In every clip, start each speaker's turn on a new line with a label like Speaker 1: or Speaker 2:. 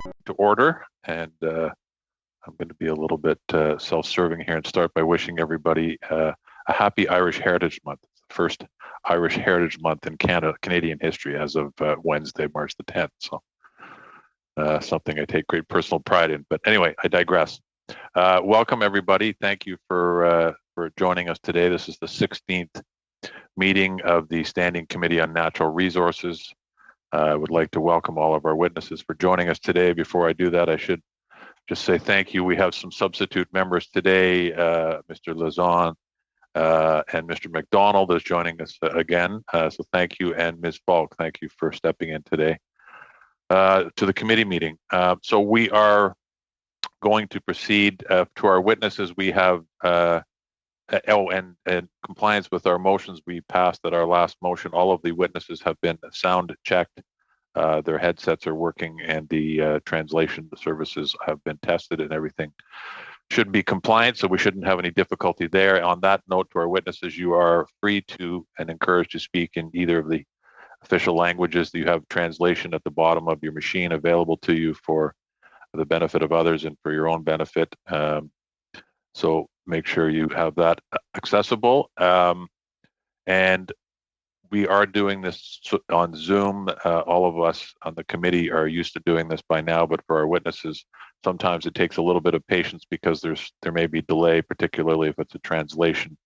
Speaker 1: to order, and I'm going to be a little bit self-serving here and start by wishing everybody a happy Irish Heritage Month. It's the first Irish Heritage Month in Canadian history as of Wednesday, March the 10th. So something I take great personal pride in. But anyway, I digress. Welcome, everybody. Thank you for joining us today. This is the 16th meeting of the Standing Committee on Natural Resources. I would like to welcome all of our witnesses for joining us today. Before I do that, I should just say thank you. We have some substitute members today. Mr. Lazon and Mr. McDonald is joining us again. So thank you. And Ms. Falk, thank you for stepping in today to the committee meeting. So we are going to proceed to our witnesses. We have, and compliance with our motions we passed at our last motion, all of the witnesses have been sound checked. Their headsets are working and the translation services have been tested and everything should be compliant, so we shouldn't have any difficulty there. On that note, to our witnesses, you are free to and encouraged to speak in either of the official languages. You have translation at the bottom of your machine available to you for the benefit of others and for your own benefit. So make sure you have that accessible. And we are doing this on Zoom. All of us on the committee are used to doing this by now, but for our witnesses, sometimes it takes a little bit of patience because there may be delay, particularly if it's a translation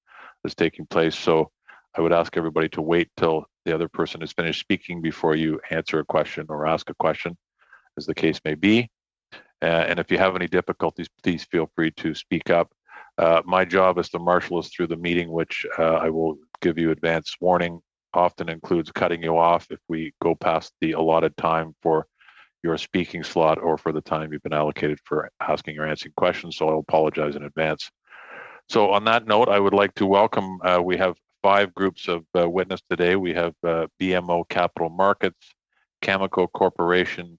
Speaker 1: that's taking place. So I would ask everybody to wait till the other person is finished speaking before you answer a question or ask a question, as the case may be. And if you have any difficulties, please feel free to speak up. My job is to marshal us through the meeting, which I will give you advance warning, often includes cutting you off if we go past the allotted time for your speaking slot or for the time you've been allocated for asking or answering questions. So I'll apologize in advance. So on that note, I would like to welcome, we have 5 groups of witness today. We have BMO Capital Markets, Cameco Corporation,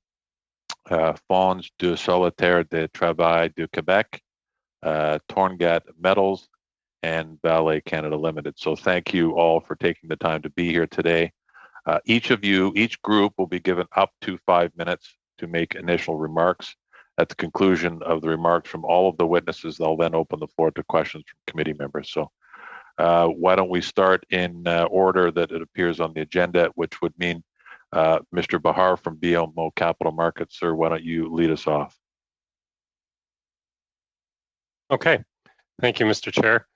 Speaker 1: Fonds du Solitaire de Travail du Québec, Torngat Metals, and Vale Canada Limited. So thank you all for taking the time to be here today. Each group will be given up to 5 minutes to make initial remarks. At the conclusion of the remarks from all of the witnesses, they'll then open the floor to questions from committee members. So why don't we start in order that it appears on the agenda, which would mean Mr. Bahar from BMO Capital Markets. Sir, why don't you lead us off?
Speaker 2: Okay, thank you, Mr. Chair.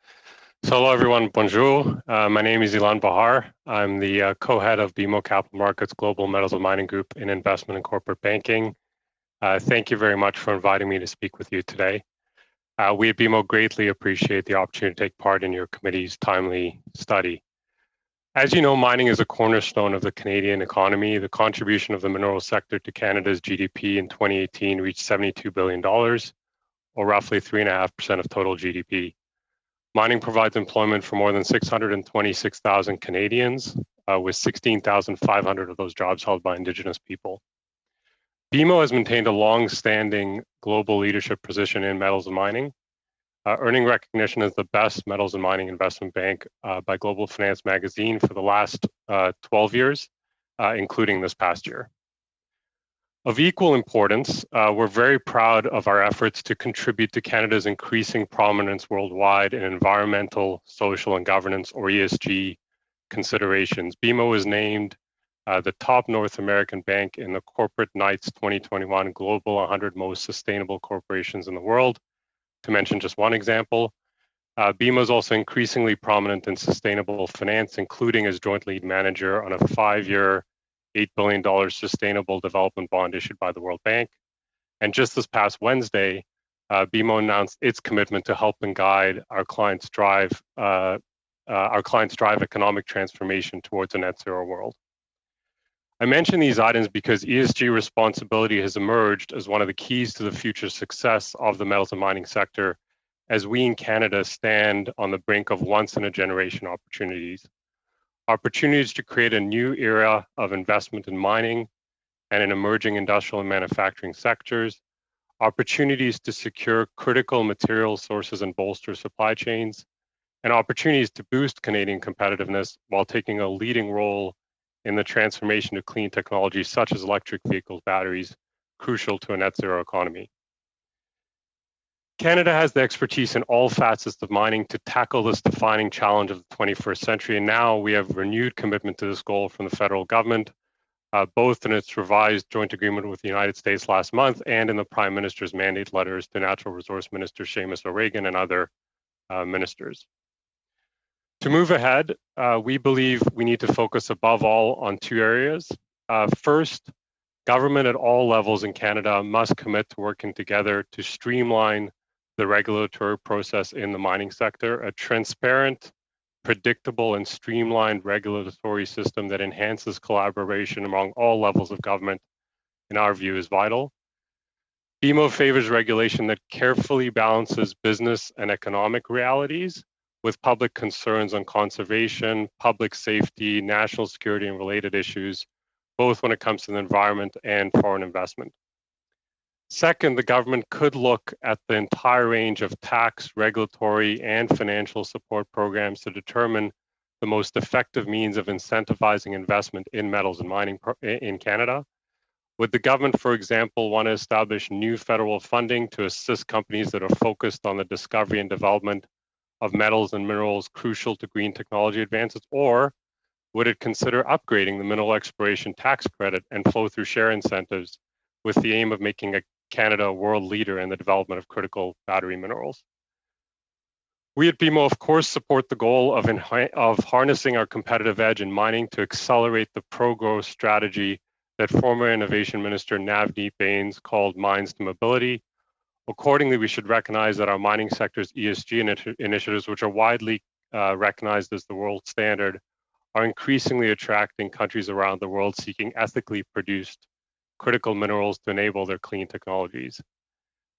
Speaker 2: So hello, everyone. Bonjour. My name is Ilan Bahar. I'm the co-head of BMO Capital Markets Global Metals and Mining Group in Investment and Corporate Banking. Thank you very much for inviting me to speak with you today. We at BMO greatly appreciate the opportunity to take part in your committee's timely study. As you know, mining is a cornerstone of the Canadian economy. The contribution of the mineral sector to Canada's GDP in 2018 reached $72 billion, or roughly 3.5% of total GDP. Mining provides employment for more than 626,000 Canadians, with 16,500 of those jobs held by Indigenous people. BMO has maintained a long-standing global leadership position in metals and mining, earning recognition as the best metals and mining investment bank by Global Finance magazine for the last 12 years, including this past year. Of equal importance, we're very proud of our efforts to contribute to Canada's increasing prominence worldwide in environmental, social, and governance, or ESG, considerations. BMO was named the top North American bank in the Corporate Knights 2021 Global 100 Most Sustainable Corporations in the World, to mention just one example. BMO is also increasingly prominent in sustainable finance, including as joint lead manager on a 5-year, $8 billion sustainable development bond issued by the World Bank. And just this past Wednesday, BMO announced its commitment to help and guide our clients drive economic transformation towards a net zero world. I mention these items because ESG responsibility has emerged as one of the keys to the future success of the metals and mining sector, as we in Canada stand on the brink of once-in-a-generation opportunities. Opportunities to create a new era of investment in mining and in emerging industrial and manufacturing sectors, opportunities to secure critical material sources and bolster supply chains, and opportunities to boost Canadian competitiveness while taking a leading role in the transformation to clean technologies such as electric vehicles, batteries, crucial to a net zero economy. Canada has the expertise in all facets of mining to tackle this defining challenge of the 21st century, and now we have renewed commitment to this goal from the federal government, both in its revised joint agreement with the United States last month and in the Prime Minister's mandate letters to Natural Resource Minister Seamus O'Regan and other ministers. To move ahead, we believe we need to focus above all on two areas. First, government at all levels in Canada must commit to working together to streamline the regulatory process in the mining sector. A transparent, predictable, and streamlined regulatory system that enhances collaboration among all levels of government, in our view, is vital. BMO favors regulation that carefully balances business and economic realities with public concerns on conservation, public safety, national security, and related issues, both when it comes to the environment and foreign investment. Second, the government could look at the entire range of tax, regulatory, and financial support programs to determine the most effective means of incentivizing investment in metals and mining in Canada. Would the government, for example, want to establish new federal funding to assist companies that are focused on the discovery and development of metals and minerals crucial to green technology advances? Or would it consider upgrading the mineral exploration tax credit and flow-through share incentives with the aim of making Canada a world leader in the development of critical battery minerals? We at BMO, of course, support the goal of harnessing our competitive edge in mining to accelerate the pro-growth strategy that former Innovation Minister Navneet Bains called Mines to Mobility. Accordingly, we should recognize that our mining sector's ESG initiatives, which are widely recognized as the world standard, are increasingly attracting countries around the world seeking ethically produced critical minerals to enable their clean technologies.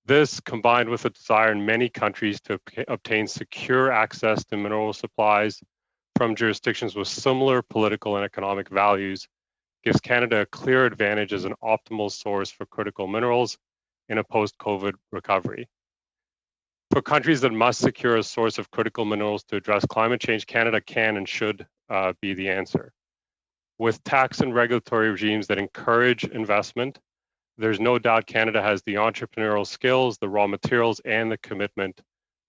Speaker 2: This, combined with a desire in many countries to obtain secure access to mineral supplies from jurisdictions with similar political and economic values, gives Canada a clear advantage as an optimal source for critical minerals in a post-COVID recovery. For countries that must secure a source of critical minerals to address climate change, Canada can and should be the answer. With tax and regulatory regimes that encourage investment, there's no doubt Canada has the entrepreneurial skills, the raw materials, and the commitment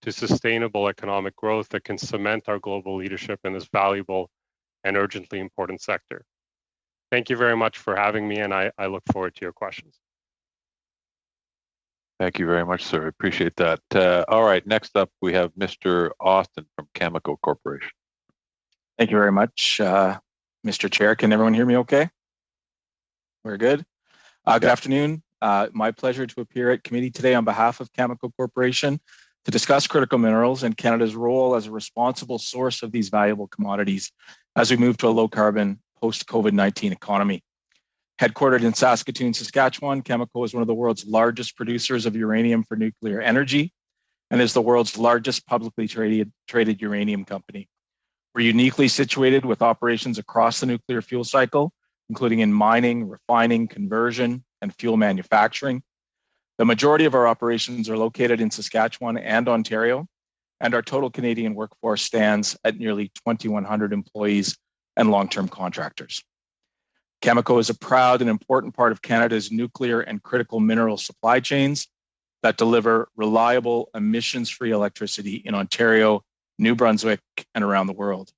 Speaker 2: to sustainable economic growth that can cement our global leadership in this valuable and urgently important sector. Thank you very much for having me, and I look forward to your questions.
Speaker 1: Thank you very much, sir. I appreciate that. All right, next up, we have Mr. Austin from Cameco Corporation.
Speaker 3: Thank you very much, Mr. Chair. Can everyone hear me okay? We're good. Good afternoon. My pleasure to appear at committee today on behalf of Cameco Corporation to discuss critical minerals and Canada's role as a responsible source of these valuable commodities as we move to a low-carbon post-COVID-19 economy. Headquartered in Saskatoon, Saskatchewan, Cameco is one of the world's largest producers of uranium for nuclear energy and is the world's largest publicly traded uranium company. We're uniquely situated with operations across the nuclear fuel cycle, including in mining, refining, conversion, and fuel manufacturing. The majority of our operations are located in Saskatchewan and Ontario, and our total Canadian workforce stands at nearly 2,100 employees and long-term contractors. Cameco is a proud and important part of Canada's nuclear and critical mineral supply chains that deliver reliable, emissions-free electricity in Ontario, New Brunswick, and around the world.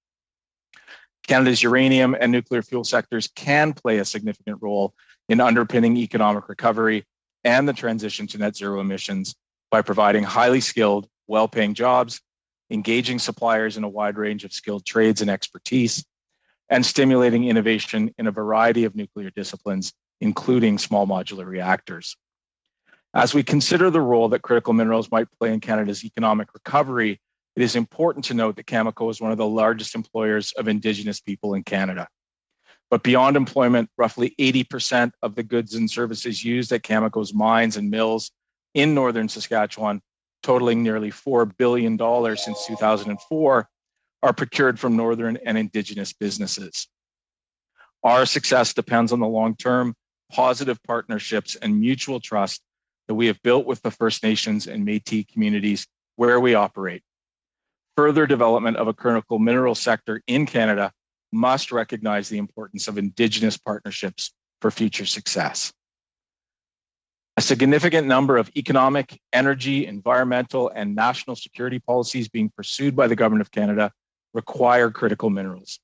Speaker 3: Canada's uranium and nuclear fuel sectors can play a significant role in underpinning economic recovery and the transition to net zero emissions by providing highly skilled, well-paying jobs, engaging suppliers in a wide range of skilled trades and expertise, and stimulating innovation in a variety of nuclear disciplines, including small modular reactors. As we consider the role that critical minerals might play in Canada's economic recovery, it is important to note that Cameco is one of the largest employers of Indigenous people in Canada. But beyond employment, roughly 80% of the goods and services used at Cameco's mines and mills in northern Saskatchewan, totaling nearly $4 billion since 2004, are procured from Northern and Indigenous businesses. Our success depends on the long-term positive partnerships and mutual trust that we have built with the First Nations and Métis communities where we operate. Further development of a critical mineral sector in Canada must recognize the importance of Indigenous partnerships for future success. A significant number of economic, energy, environmental, and national security policies being pursued by the Government of Canada require critical minerals.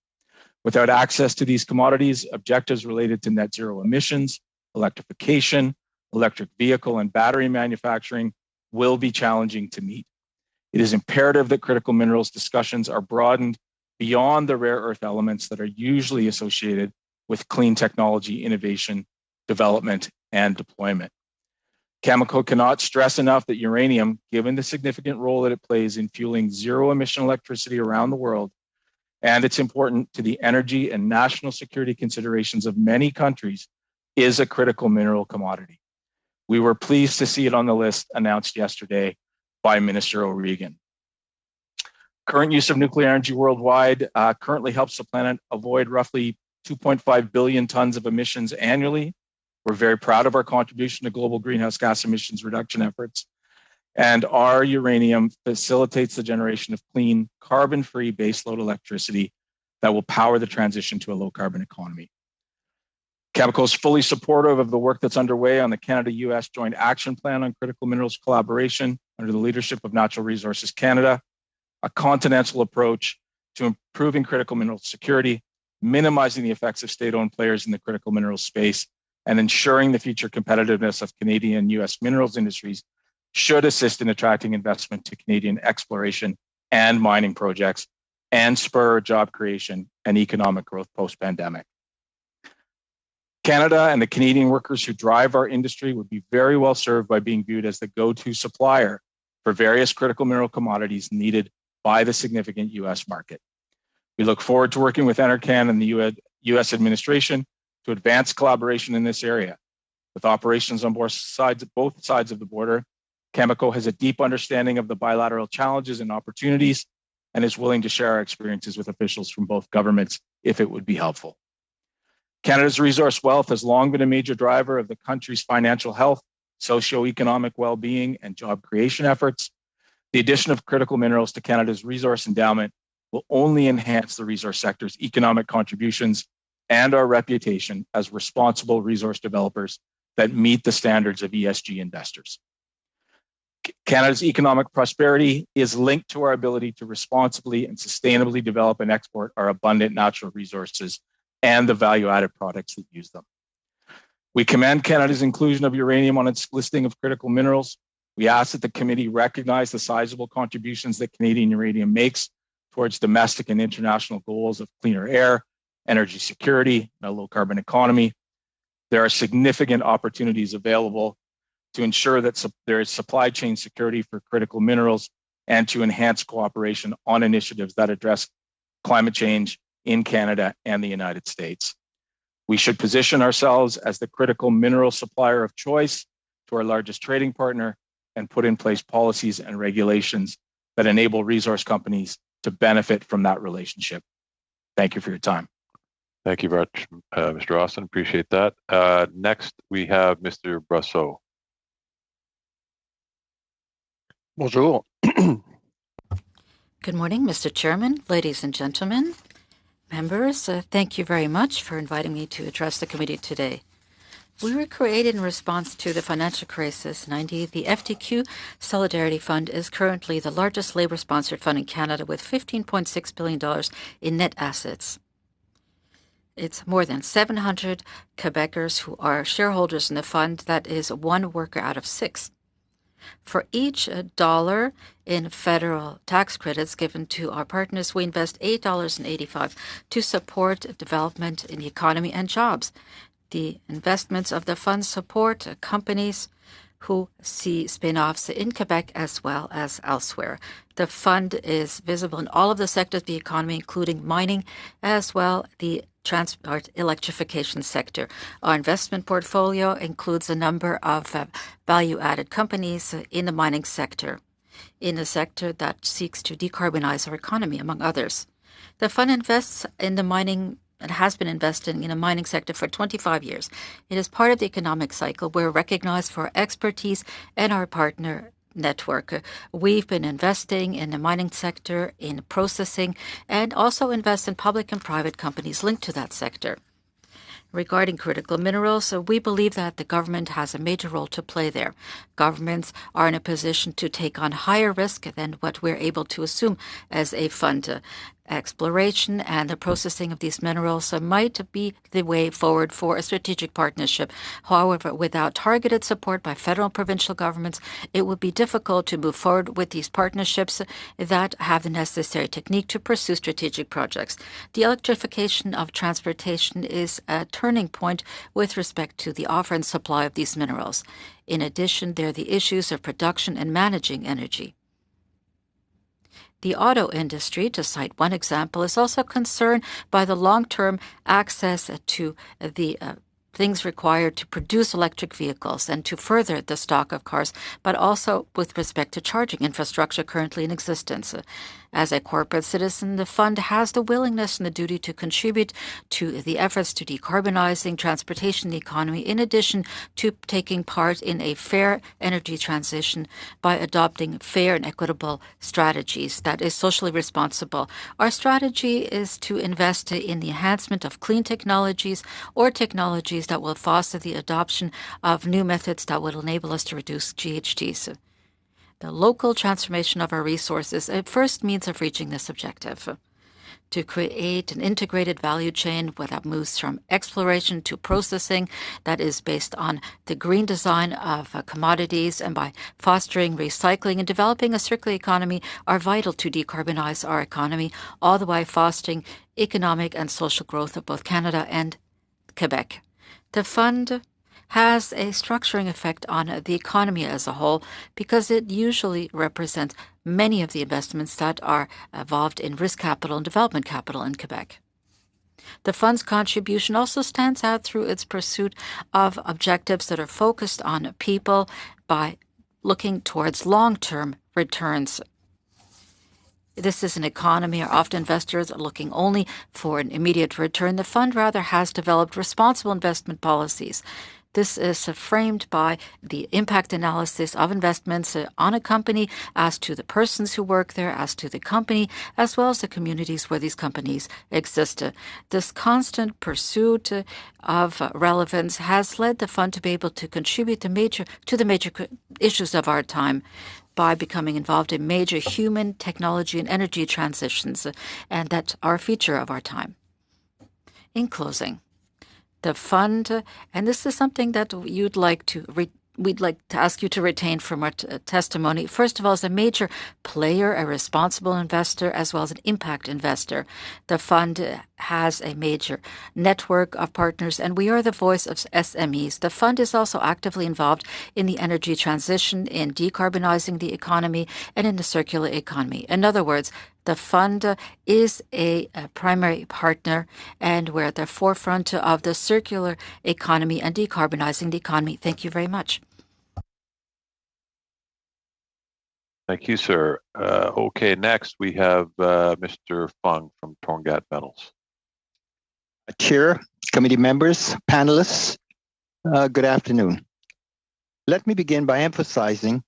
Speaker 3: Without access to these commodities, objectives related to net zero emissions, electrification, electric vehicle and battery manufacturing will be challenging to meet. It is imperative that critical minerals discussions are broadened beyond the rare earth elements that are usually associated with clean technology innovation, development, and deployment. Cameco cannot stress enough that uranium, given the significant role that it plays in fueling zero-emission electricity around the world, and it's important to the energy and national security considerations of many countries, is a critical mineral commodity. We were pleased to see it on the list announced yesterday by Minister O'Regan. Current use of nuclear energy worldwide currently helps the planet avoid roughly 2.5 billion tons of emissions annually. We're very proud of our contribution to global greenhouse gas emissions reduction efforts. And our uranium facilitates the generation of clean, carbon-free baseload electricity that will power the transition to a low-carbon economy. Cameco is fully supportive of the work that's underway on the Canada-US Joint Action Plan on Critical Minerals Collaboration under the leadership of Natural Resources Canada, a continental approach to improving critical mineral security, minimizing the effects of state-owned players in the critical minerals space, and ensuring the future competitiveness of Canadian and US minerals industries should assist in attracting investment to Canadian exploration and mining projects and spur job creation and economic growth post-pandemic. Canada and the Canadian workers who drive our industry would be very well served by being viewed as the go-to supplier for various critical mineral commodities needed by the significant US market. We look forward to working with NRCan and the US administration to advance collaboration in this area. With operations on both sides of the border, Cameco has a deep understanding of the bilateral challenges and opportunities and is willing to share our experiences with officials from both governments if it would be helpful. Canada's resource wealth has long been a major driver of the country's financial health, socioeconomic well-being, and job creation efforts. The addition of critical minerals to Canada's resource endowment will only enhance the resource sector's economic contributions and our reputation as responsible resource developers that meet the standards of ESG investors. Canada's economic prosperity is linked to our ability to responsibly and sustainably develop and export our abundant natural resources and the value-added products that use them. We commend Canada's inclusion of uranium on its listing of critical minerals. We ask that the committee recognize the sizable contributions that Canadian uranium makes towards domestic and international goals of cleaner air, energy security, and a low-carbon economy. There are significant opportunities available to ensure that there is supply chain security for critical minerals and to enhance cooperation on initiatives that address climate change in Canada and the United States. We should position ourselves as the critical mineral supplier of choice to our largest trading partner and put in place policies and regulations that enable resource companies to benefit from that relationship. Thank you for your time.
Speaker 1: Thank you very much, Mr. Austin. Appreciate that. Next, we have Mr. Brasseau.
Speaker 4: Bonjour.
Speaker 5: Good morning, Mr. Chairman, ladies and gentlemen, members. Thank you very much for inviting me to address the committee today. We were created in response to the financial crisis. The FTQ Solidarity Fund is currently the largest Labour-sponsored fund in Canada with $15.6 billion in net assets. It's more than 700 Quebecers who are shareholders in the fund. That is one worker out of 6. For each dollar in federal tax credits given to our partners, we invest $8.85 to support development in the economy and jobs. The investments of the fund support companies who see spin-offs in Quebec as well as elsewhere. The fund is visible in all of the sectors of the economy, including mining, as well the transport electrification sector. Our investment portfolio includes a number of value-added companies in the mining sector, in a sector that seeks to decarbonize our economy, among others. The fund invests in the mining and has been investing in the mining sector for 25 years. It is part of the economic cycle. We're recognized for our expertise and our partner network. We've been investing in the mining sector, in processing, and also invest in public and private companies linked to that sector. Regarding critical minerals, we believe that the government has a major role to play there. Governments are in a position to take on higher risk than what we're able to assume as a fund. Exploration and the processing of these minerals might be the way forward for a strategic partnership. However, without targeted support by federal and provincial governments, it would be difficult to move forward with these partnerships that have the necessary technique to pursue strategic projects. The electrification of transportation is a turning point with respect to the offer and supply of these minerals. In addition, there are the issues of production and managing energy. The auto industry, to cite one example, is also concerned by the long-term access to the things required to produce electric vehicles and to further the stock of cars, but also with respect to charging infrastructure currently in existence. As a corporate citizen, the fund has the willingness and the duty to contribute to the efforts to decarbonizing transportation economy, in addition to taking part in a fair energy transition by adopting fair and equitable strategies that is socially responsible. Our strategy is to invest in the enhancement of clean technologies or technologies that will foster the adoption of new methods that will enable us to reduce GHGs. The local transformation of our resources is a first means of reaching this objective. To create an integrated value chain that moves from exploration to processing that is based on the green design of commodities and by fostering recycling and developing a circular economy are vital to decarbonize our economy, all the while fostering economic and social growth of both Canada and Quebec. The fund has a structuring effect on the economy as a whole because it usually represents many of the investments that are involved in risk capital and development capital in Quebec. The fund's contribution also stands out through its pursuit of objectives that are focused on people by looking towards long-term returns. This is an economy where often investors are looking only for an immediate return. The fund rather has developed responsible investment policies. This is framed by the impact analysis of investments on a company as to the persons who work there, as to the company, as well as the communities where these companies exist. This constant pursuit of relevance has led the fund to be able to contribute to the major issues of our time by becoming involved in major human, technology, and energy transitions, and that are a feature of our time. In closing, the fund, and this is something that we'd like to ask you to retain from our testimony. First of all, as a major player, a responsible investor, as well as an impact investor. The fund has a major network of partners, and we are the voice of SMEs. The fund is also actively involved in the energy transition, in decarbonizing the economy, and in the circular economy. In other words, the fund is a primary partner, and we're at the forefront of the circular economy and decarbonizing the economy. Thank you very much.
Speaker 1: Thank you, sir. Okay, next we have Mr. Fung from Torngat Metals.
Speaker 4: Chair, committee members, panelists, good afternoon. Let me begin by emphasizing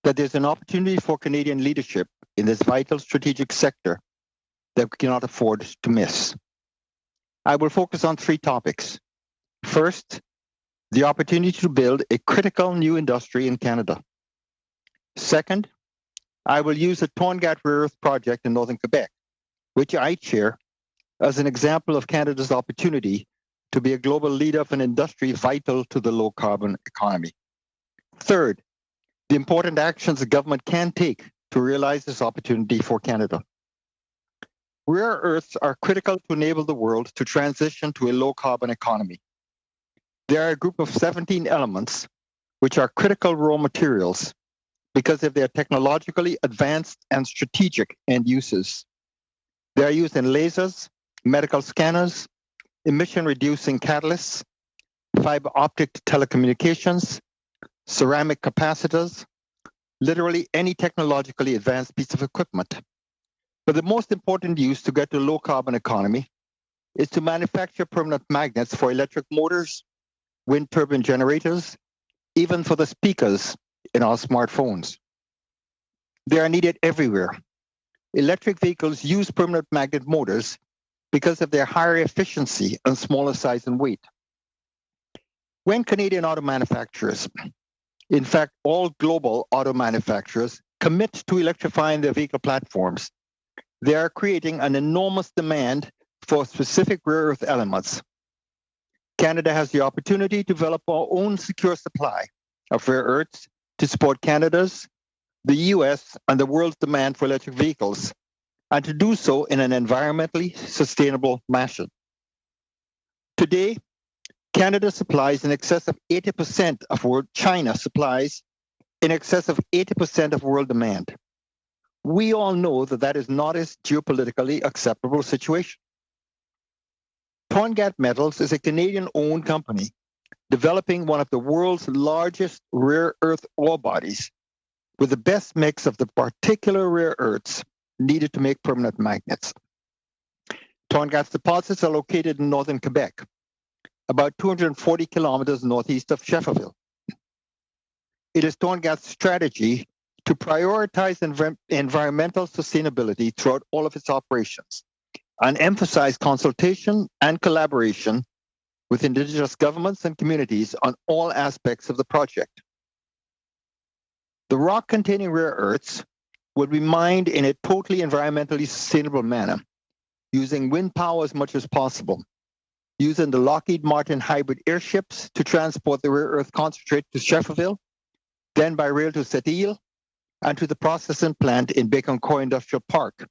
Speaker 4: that there's an opportunity for Canadian leadership in this vital strategic sector that we cannot afford to miss. I will focus on three topics. First, the opportunity to build a critical new industry in Canada. Second, I will use the Torngat Rare Earth Project in Northern Quebec, which I chair, as an example of Canada's opportunity to be a global leader of an industry vital to the low-carbon economy. Third, the important actions the government can take to realize this opportunity for Canada. Rare earths are critical to enable the world to transition to a low-carbon economy. They are a group of 17 elements which are critical raw materials because of their technologically advanced and strategic end uses. They are used in lasers, medical scanners, emission-reducing catalysts, fiber optic telecommunications, ceramic capacitors, literally any technologically advanced piece of equipment. But the most important use to get to a low-carbon economy is to manufacture permanent magnets for electric motors, wind turbine generators, even for the speakers in our smartphones. They are needed everywhere. Electric vehicles use permanent magnet motors because of their higher efficiency and smaller size and weight. When Canadian auto manufacturers, in fact, all global auto manufacturers, commit to electrifying their vehicle platforms, they are creating an enormous demand for specific rare earth elements. Canada has the opportunity to develop our own secure supply of rare earths to support Canada's, the US, and the world's demand for electric vehicles, and to do so in an environmentally sustainable fashion. Today, Canada supplies in excess of 80% of world, China supplies in excess of 80% of world demand. We all know that that is not a geopolitically acceptable situation. Torngat Metals is a Canadian-owned company developing one of the world's largest rare earth ore bodies with the best mix of the particular rare earths needed to make permanent magnets. Torngat's deposits are located in northern Quebec, about 240 kilometers northeast of Shefferville. It is Torngat's strategy to prioritize environmental sustainability throughout all of its operations and emphasize consultation and collaboration with Indigenous governments and communities on all aspects of the project. The rock containing rare earths will be mined in a totally environmentally sustainable manner, using wind power as much as possible, using the Lockheed Martin hybrid airships to transport the rare earth concentrate to Shefferville, then by rail to Sept-Îles, and to the processing plant in Bécancour Industrial Park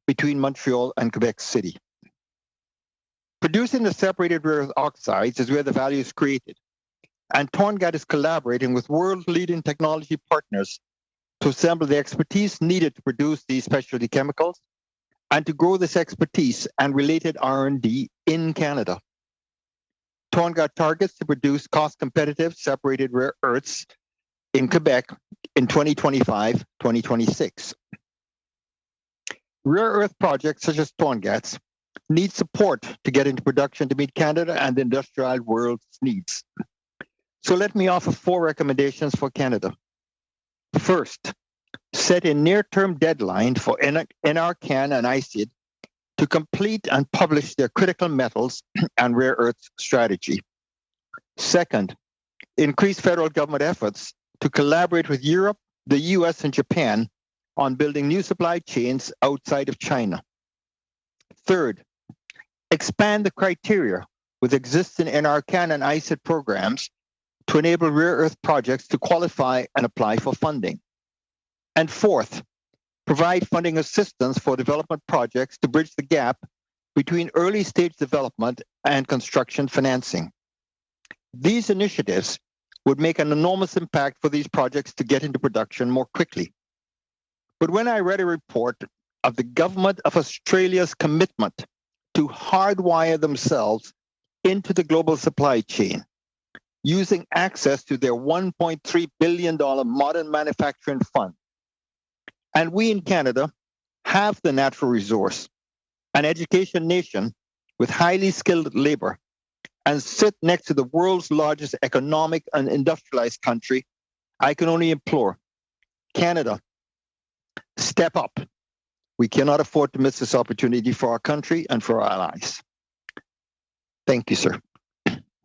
Speaker 4: between Montreal and Quebec City. Producing the separated rare earth oxides is where the value is created, and Torngat is collaborating with world-leading technology partners to assemble the expertise needed to produce these specialty chemicals and to grow this expertise and related R&D in Canada. Torngat targets to produce cost-competitive separated rare earths in Quebec in 2025-2026. Rare earth projects such as Torngat's need support to get into production to meet Canada and the industrial world's needs. So let me offer 4 recommendations for Canada. First, set a near-term deadline for NRCan and ICID to complete and publish their critical metals and rare earths strategy. Second, increase federal government efforts to collaborate with Europe, the US, and Japan on building new supply chains outside of China. Third, expand the criteria with existing NRCan and ICID programs to enable rare earth projects to qualify and apply for funding. And fourth, provide funding assistance for development projects to bridge the gap between early stage development and construction financing. These initiatives would make an enormous impact for these projects to get into production more quickly. But when I read a report of the government of Australia's commitment to hardwire themselves into the global supply chain, using access to their $1.3 billion modern manufacturing fund, and we in Canada have the natural resource, an education nation with highly skilled labor, and sit next to the world's largest economic and industrialized country, I can only implore Canada, step up. We cannot afford to miss this opportunity for our country and for our allies. Thank you, sir.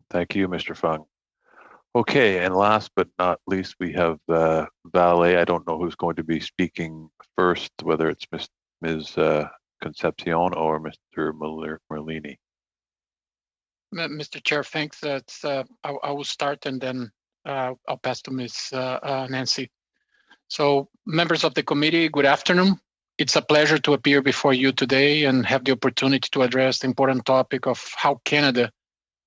Speaker 1: Thank you, Mr. Fung. Okay, and last but not least, we have Valet. I don't know who's going to be speaking first, whether it's Ms. Concepcion or Mr. Merlini.
Speaker 6: Mr. Chair, thanks. I will start and then I'll pass to Ms. Nancy. So, members of the committee, good afternoon. It's a pleasure to appear before you today and have the opportunity to address the important topic of how Canada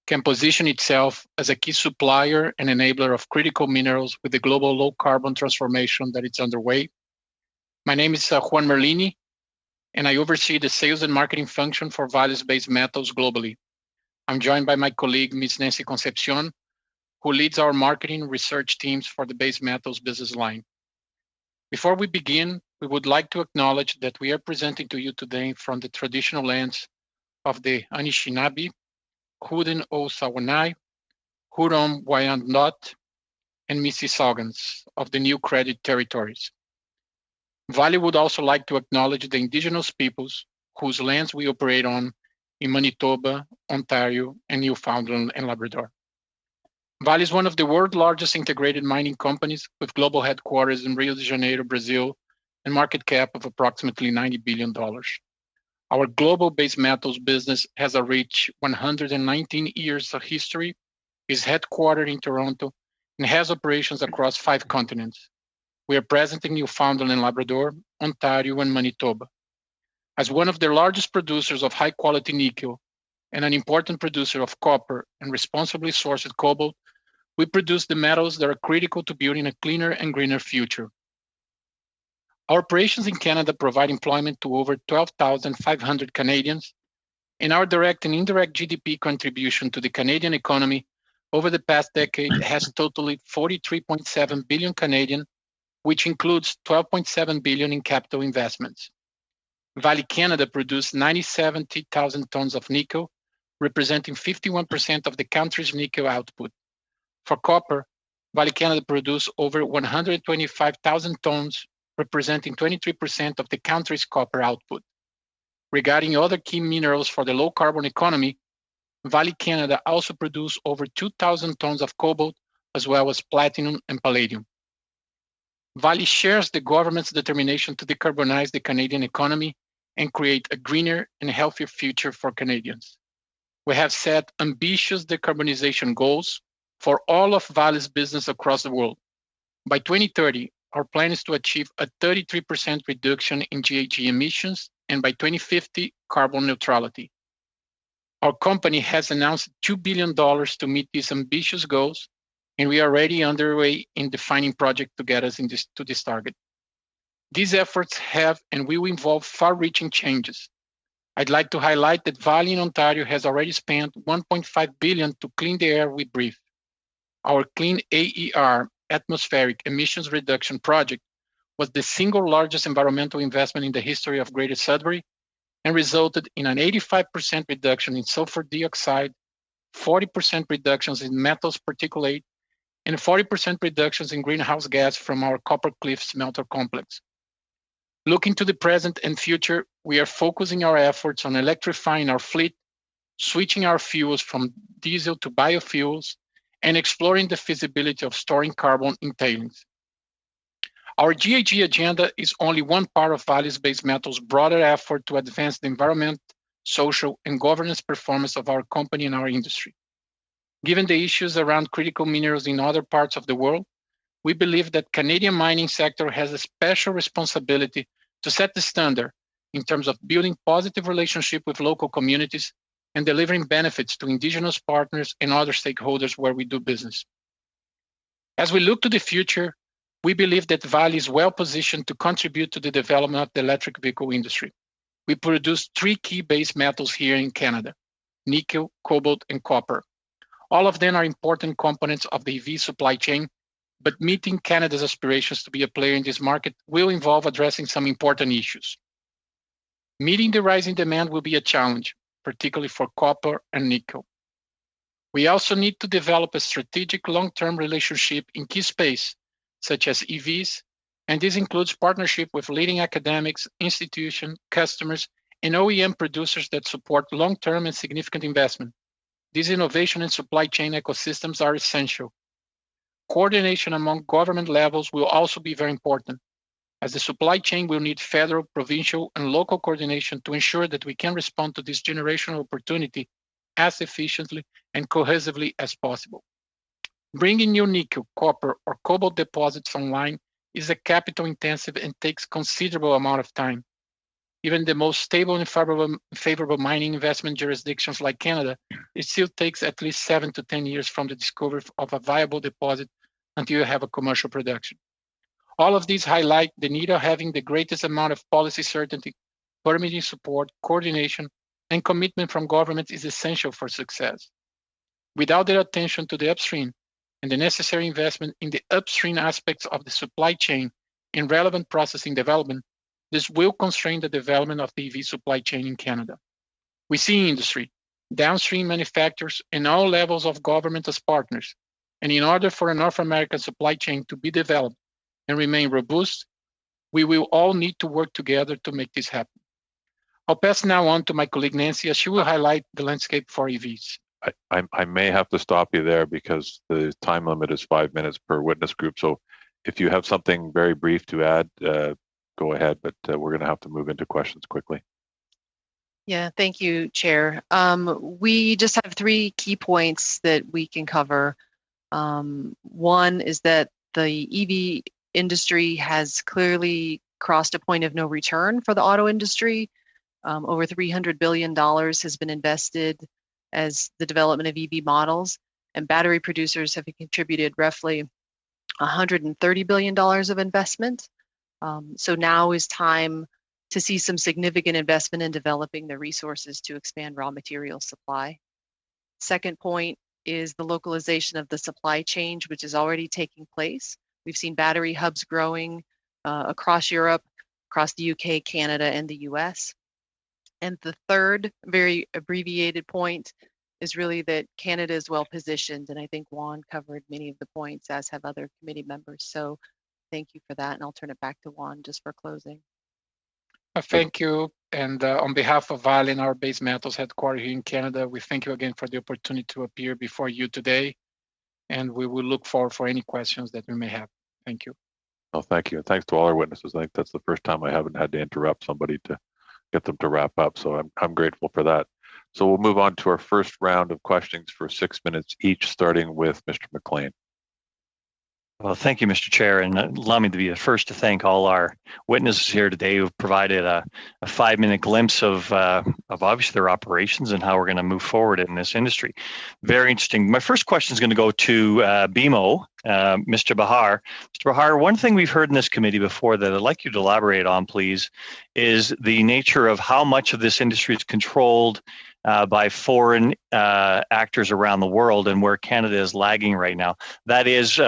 Speaker 6: can position itself as a key supplier and enabler of critical minerals with the global low-carbon transformation that is underway. My name is Juan Merlini, and I oversee the sales and marketing function for Vale's base metals globally. I'm joined by my colleague, Ms. Nancy Concepcion, who leads our marketing research teams for the base metals business line. Before we begin, we would like to acknowledge that we are presenting to you today from the traditional lands of the Anishinaabe, Haudenosaunee, Huron-Wyandot, and Mississaugas of the New Credit Territories. Vale would also like to acknowledge the indigenous peoples whose lands we operate on in Manitoba, Ontario, and Newfoundland and Labrador. Vale is one of the world's largest integrated mining companies with global headquarters in Rio de Janeiro, Brazil, and market cap of approximately $90 billion. Our global base metals business has a rich 119 years of history, is headquartered in Toronto, and has operations across 5 continents. We are present in Newfoundland and Labrador, Ontario, and Manitoba. As one of the largest producers of high-quality nickel and an important producer of copper and responsibly sourced cobalt, we produce the metals that are critical to building a cleaner and greener future. Our operations in Canada provide employment to over 12,500 Canadians, and our direct and indirect GDP contribution to the Canadian economy over the past decade has totaled 43.7 billion Canadian, which includes 12.7 billion in capital investments. Vale Canada produced 90,000 tons of nickel, representing 51% of the country's nickel output. For copper, Vale Canada produced over 125,000 tons, representing 23% of the country's copper output. Regarding other key minerals for the low carbon economy, Vale Canada also produced over 2,000 tons of cobalt, as well as platinum and palladium. Vale shares the government's determination to decarbonize the Canadian economy and create a greener and healthier future for Canadians. We have set ambitious decarbonization goals for all of Vale's business across the world. By 2030, our plan is to achieve a 33% reduction in GHG emissions and by 2050, carbon neutrality. Our company has announced $2 billion to meet these ambitious goals, and we are already underway in defining projects to get us to this target. These efforts have and will involve far-reaching changes. I'd like to highlight that Vale in Ontario has already spent $1.5 billion to clean the air we breathe. Our Clean AER, Atmospheric Emissions Reduction Project, was the single largest environmental investment in the history of Greater Sudbury and resulted in an 85% reduction in sulfur dioxide, 40% reductions in metals particulate, and 40% reductions in greenhouse gas from our Copper Cliff smelter complex. Looking to the present and future, we are focusing our efforts on electrifying our fleet, switching our fuels from diesel to biofuels, and exploring the feasibility of storing carbon in tailings. Our GHG agenda is only one part of Vale's base metals' broader effort to advance the environment, social, and governance performance of our company and our industry. Given the issues around critical minerals in other parts of the world, we believe that Canadian mining sector has a special responsibility to set the standard in terms of building positive relationship with local communities and delivering benefits to Indigenous partners and other stakeholders where we do business. As we look to the future, we believe that Vale is well positioned to contribute to the development of the electric vehicle industry. We produce 3 key base metals here in Canada: nickel, cobalt, and copper. All of them are important components of the EV supply chain, but meeting Canada's aspirations to be a player in this market will involve addressing some important issues. Meeting the rising demand will be a challenge, particularly for copper and nickel. We also need to develop a strategic long-term relationship in key space, such as EVs, and this includes partnership with leading academics, institutions, customers, and OEM producers that support long-term and significant investment. These innovation and supply chain ecosystems are essential. Coordination among government levels will also be very important, as the supply chain will need federal, provincial, and local coordination to ensure that we can respond to this generational opportunity as efficiently and cohesively as possible. Bringing new nickel, copper, or cobalt deposits online is a capital-intensive and takes considerable amount of time. Even the most stable and favorable mining investment jurisdictions like Canada, it still takes at least 7 to 10 years from the discovery of a viable deposit until you have a commercial production. All of these highlight the need of having the greatest amount of policy certainty, permitting support, coordination, and commitment from governments is essential for success. Without their attention to the upstream and the necessary investment in the upstream aspects of the supply chain and relevant processing development, this will constrain the development of the EV supply chain in Canada. We see industry, downstream manufacturers, and all levels of government as partners. And in order for a North American supply chain to be developed and remain robust, we will all need to work together to make this happen. I'll pass now on to my colleague Nancy, as she will highlight the landscape for EVs.
Speaker 1: I may have to stop you there because the time limit is 5 minutes per witness group. So if you have something very brief to add, go ahead, but we're going to have to move into questions quickly.
Speaker 7: Yeah, thank you, Chair. We just have 3 key points that we can cover. One is that the EV industry has clearly crossed a point of no return for the auto industry. Over $300 billion has been invested as the development of EV models, and battery producers have contributed roughly $130 billion of investment. So now is time to see some significant investment in developing the resources to expand raw material supply. Second point is the localization of the supply chain, which is already taking place. We've seen battery hubs growing across Europe, across the UK, Canada, and the US. And the third, very abbreviated point is really that Canada is well positioned. And I think Juan covered many of the points, as have other committee members. So thank you for that. And I'll turn it back to Juan just for closing.
Speaker 6: Thank you. And on behalf of RNNR Base Metals headquartered here in Canada, we thank you again for the opportunity to appear before you today. And we will look forward for any questions that we may have. Thank you.
Speaker 1: Oh, thank you. And thanks to all our witnesses. I think that's the first time I haven't had to interrupt somebody to get them to wrap up. So I'm grateful for that. So we'll move on to our first round of questions for 6 minutes each, starting with Mr. McLean.
Speaker 8: Well, thank you, Mr. Chair, and allow me to be the first to thank all our witnesses here today who've provided a 5-minute glimpse of obviously their operations and how we're going to move forward in this industry. Very interesting. My first question is going to go to BMO, Mr. Bahar. Mr. Bahar, one thing we've heard in this committee before that I'd like you to elaborate on, please, is the nature of how much of this industry is controlled by foreign actors around the world and where Canada is lagging right now. That is,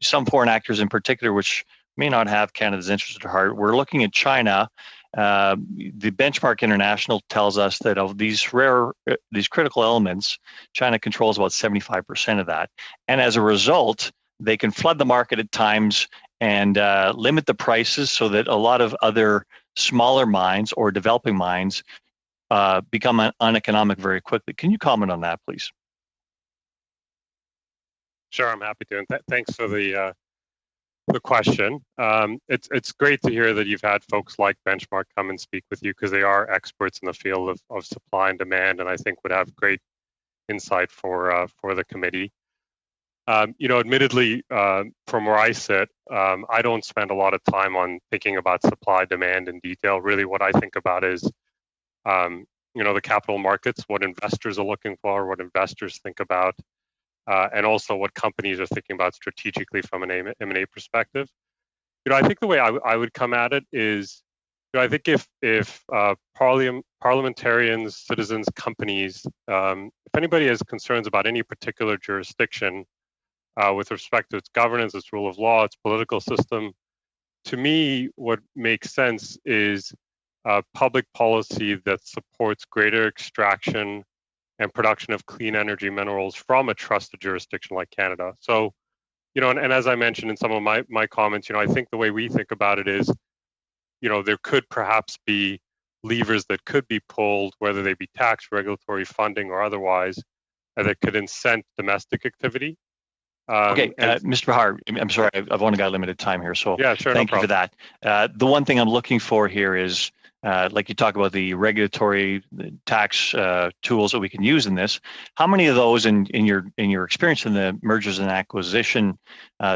Speaker 8: some foreign actors in particular, which may not have Canada's interest at heart. We're looking at China. The Benchmark International tells us that of these critical elements, China controls about 75% of that. And as a result, they can flood the market at times and limit the prices so that a lot of other smaller mines or developing mines become uneconomic very quickly. Can you comment on that, please?
Speaker 2: Sure, I'm happy to. And thanks for the question. It's great to hear that you've had folks like Benchmark come and speak with you because they are experts in the field of supply and demand, and I think would have great insight for the committee. Admittedly, from where I sit, I don't spend a lot of time on thinking about supply demand in detail. Really, what I think about is the capital markets, what investors are looking for, what investors think about, and also what companies are thinking about strategically from an M&A perspective. I think the way I would come at it is, I think if parliamentarians, citizens, companies, if anybody has concerns about any particular jurisdiction with respect to its governance, its rule of law, its political system, to me, what makes sense is public policy that supports greater extraction and production of clean energy minerals from a trusted jurisdiction like Canada. So, and as I mentioned in some of my comments, I think the way we think about it is, there could perhaps be levers that could be pulled, whether they be tax, regulatory, funding, or otherwise, that could incent domestic activity.
Speaker 8: Okay, Mr. Bahar, I'm sorry, I've only got limited time here, so
Speaker 2: yeah, sure,
Speaker 8: thank you for that. The one thing I'm looking for here is, like you talk about the regulatory tax tools that we can use in this. How many of those, in your experience in the mergers and acquisition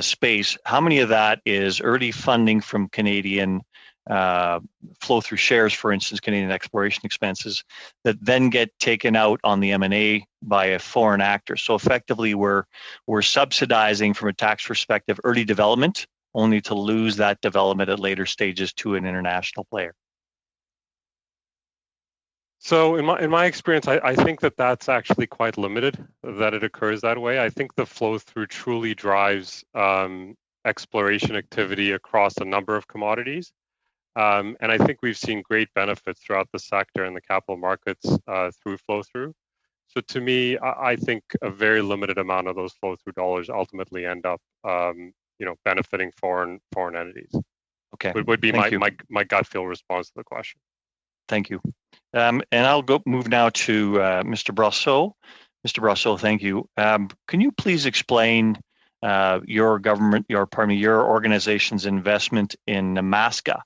Speaker 8: space, how many of that is early funding from Canadian flow through shares, for instance, Canadian exploration expenses, that then get taken out on the M&A by a foreign actor? So effectively, we're subsidizing from a tax perspective early development, only to lose that development at later stages to an international player.
Speaker 2: So in my experience, I think that's actually quite limited, that it occurs that way. I think the flow through truly drives exploration activity across a number of commodities. And I think we've seen great benefits throughout the sector and the capital markets through flow through. So to me, I think a very limited amount of those flow through dollars ultimately end up, benefiting foreign entities.
Speaker 8: Okay,
Speaker 2: would be my gut feel response to the question.
Speaker 8: Thank you. And I'll move now to Mr. Brosseau. Mr. Brasso, thank you. Can you please explain your organization's investment in Nemaska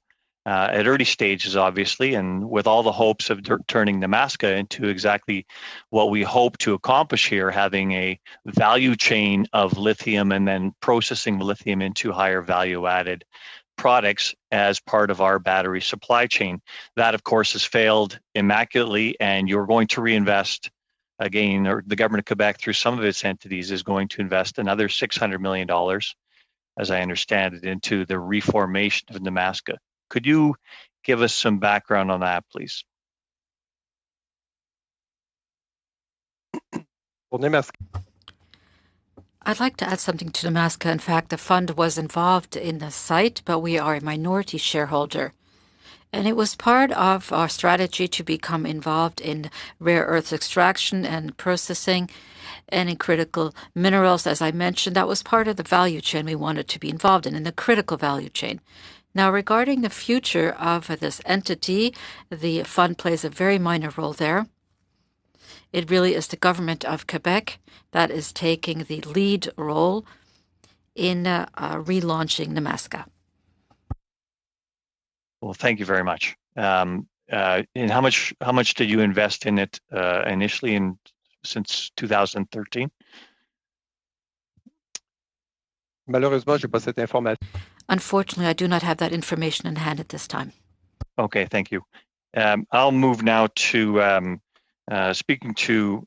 Speaker 8: at early stages, obviously, and with all the hopes of turning Nemaska into exactly what we hope to accomplish here, having a value chain of lithium and then processing the lithium into higher value-added products as part of our battery supply chain. That, of course, has failed immaculately, and you're going to reinvest again, or the government of Quebec, through some of its entities, is going to invest another $600 million, as I understand it, into the reformation of Nemaska. Could you give us some background on that, please?
Speaker 5: I'd like to add something to Nemaska. In fact, the fund was involved in the site, but we are a minority shareholder. And it was part of our strategy to become involved in rare earths extraction and processing and in critical minerals. As I mentioned, that was part of the value chain we wanted to be involved in the critical value chain. Now, regarding the future of this entity, the fund plays a very minor role there. It really is the government of Quebec that is taking the lead role in relaunching Nemaska.
Speaker 8: Well, thank you very much. And how much did you invest in it initially since 2013?
Speaker 5: Unfortunately, I do not have that information in hand at this time.
Speaker 8: Okay, thank you. I'll move now to speaking to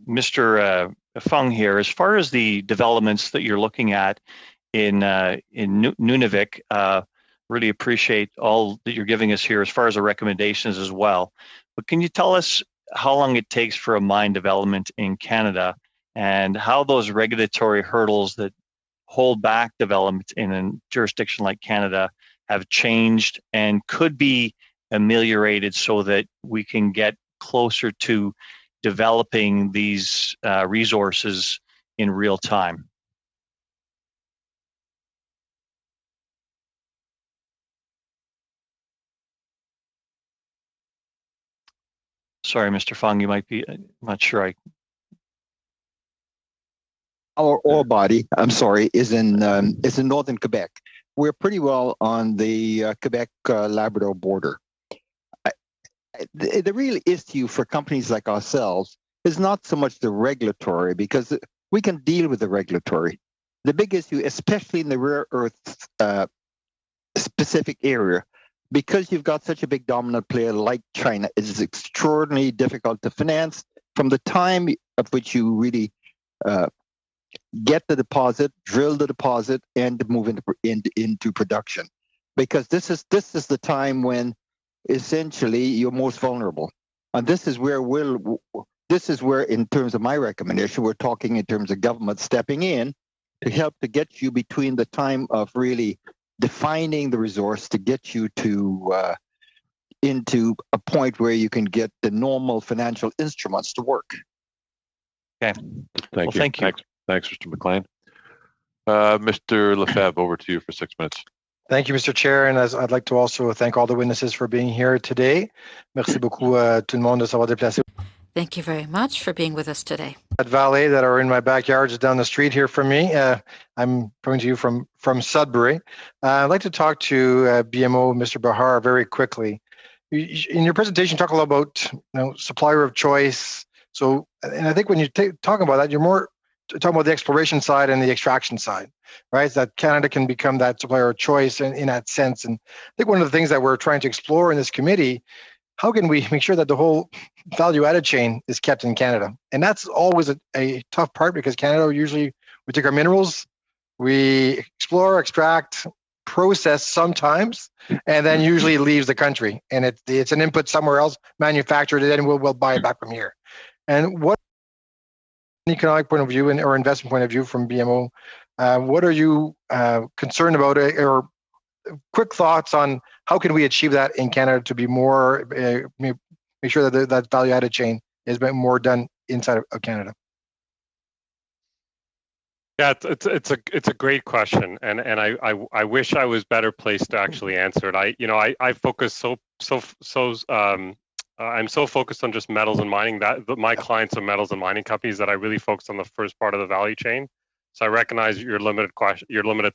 Speaker 8: Mr. Fung here. As far as the developments that you're looking at in Nunavik, really appreciate all that you're giving us here as far as the recommendations as well. But can you tell us how long it takes for a mine development in Canada and how those regulatory hurdles that hold back development in a jurisdiction like Canada have changed and could be ameliorated so that we can get closer to developing these resources in real time? Sorry, Mr. Fung, you might be, I'm not sure
Speaker 4: Our ore body, I'm sorry, is in northern Quebec. We're pretty well on the Quebec-Labrador border. The real issue for companies like ourselves is not so much the regulatory, because we can deal with the regulatory. The big issue, especially in the rare earth specific area, because you've got such a big dominant player like China, it is extraordinarily difficult to finance from the time of which you really get the deposit, drill the deposit, and move into production. Because this is the time when essentially you're most vulnerable. And this is where in terms of my recommendation, we're talking in terms of government stepping in to help to get you between the time of really defining the resource to get you to into a point where you can get the normal financial instruments to work.
Speaker 8: Okay.
Speaker 1: Thank you.
Speaker 8: Thank you.
Speaker 1: Thanks, Mr. McLean. Mr. Lefebvre, over to you for 6 minutes.
Speaker 9: Thank you, Mr. Chair, and I'd like to also thank all the witnesses for being here today. Merci beaucoup tout le monde de s'avoir déplacé.
Speaker 5: Thank you very much for being with us today.
Speaker 9: At Valley that are in my backyard, just down the street here from me. I'm coming to you from Sudbury. I'd like to talk to BMO, Mr. Bahar, very quickly. In your presentation, you talk a lot about supplier of choice. So, and I think when you talk about that, you're more talking about the exploration side and the extraction side, right? So that Canada can become that supplier of choice in that sense. And I think one of the things that we're trying to explore in this committee, how can we make sure that the whole value-added chain is kept in Canada? And that's always a tough part, because Canada usually, we take our minerals, we explore, extract, process sometimes, and then usually leaves the country. And it's an input somewhere else, manufactured, and then we'll buy it back from here. And what economic point of view or investment point of view from BMO, what are you concerned about, or quick thoughts on how can we achieve that in Canada to be more, make sure that that value-added chain is more done inside of Canada?
Speaker 2: Yeah, it's a great question, and I wish I was better placed to actually answer it. I focus so I'm so focused on just metals and mining that my clients are metals and mining companies that I really focus on the first part of the value chain. So I recognize your limited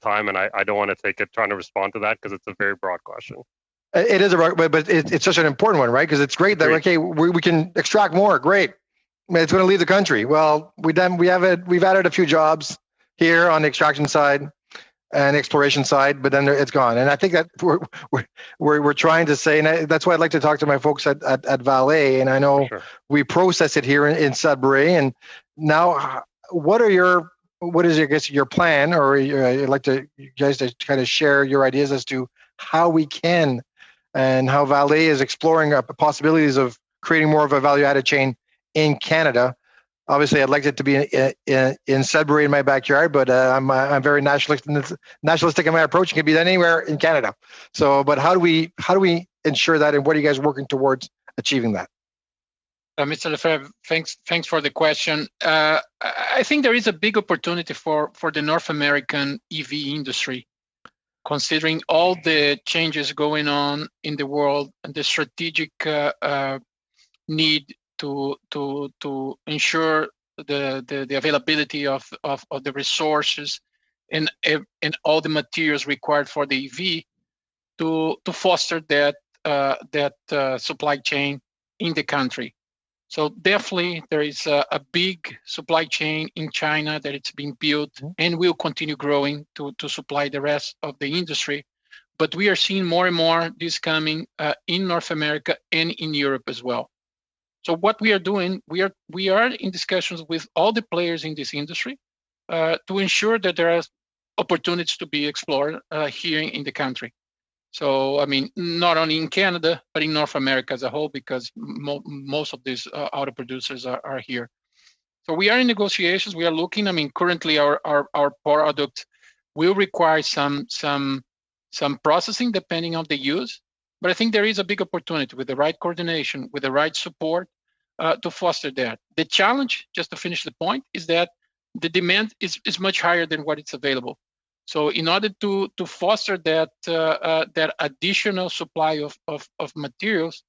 Speaker 2: time, and I don't want to take it trying to respond to that because it's a very broad question.
Speaker 9: It is but it's such an important one, right? Because it's great that okay, we can extract more. Great, it's going to leave the country. Well, we've added a few jobs here on the extraction side and exploration side, but then it's gone. And I think that we're trying to say, and that's why I'd like to talk to my folks at Vale. And I know we process it here in Sudbury. And now, what is I guess your plan, or I'd like you guys to kind of share your ideas as to how we can, and how Vale is exploring possibilities of creating more of a value-added chain in Canada. Obviously, I'd like it to be in Sudbury in my backyard, but I'm very nationalistic in my approach. It can be done anywhere in Canada. So, but how do we ensure that, and what are you guys working towards achieving that?
Speaker 6: Mr. Lefebvre, thanks for the question. I think there is a big opportunity for the North American EV industry, considering all the changes going on in the world and the strategic need to ensure the availability of the resources and all the materials required for the EV to foster that supply chain in the country. So definitely there is a big supply chain in China that it's being built and will continue growing to supply the rest of the industry. But we are seeing more and more this coming in North America and in Europe as well. So what we are doing, we are in discussions with all the players in this industry to ensure that there are opportunities to be explored here in the country. So, I mean, not only in Canada, but in North America as a whole, because most of these auto producers are here. So we are in negotiations. We are looking. I mean, currently our product will require some processing depending on the use. But I think there is a big opportunity with the right coordination, with the right support to foster that. The challenge, just to finish the point, is that the demand is much higher than what is available. So in order to foster that additional supply of materials,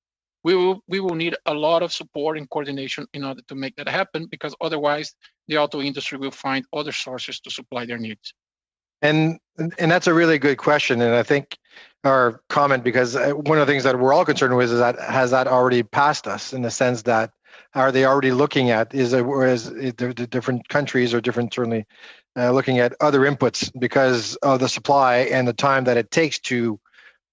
Speaker 6: we will need a lot of support and coordination in order to make that happen, because otherwise the auto industry will find other sources to supply their needs.
Speaker 9: And that's a really good question, and I think our comment, because one of the things that we're all concerned with is that has that already passed us, in the sense that are they already looking at the different countries or different, certainly looking at other inputs because of the supply and the time that it takes to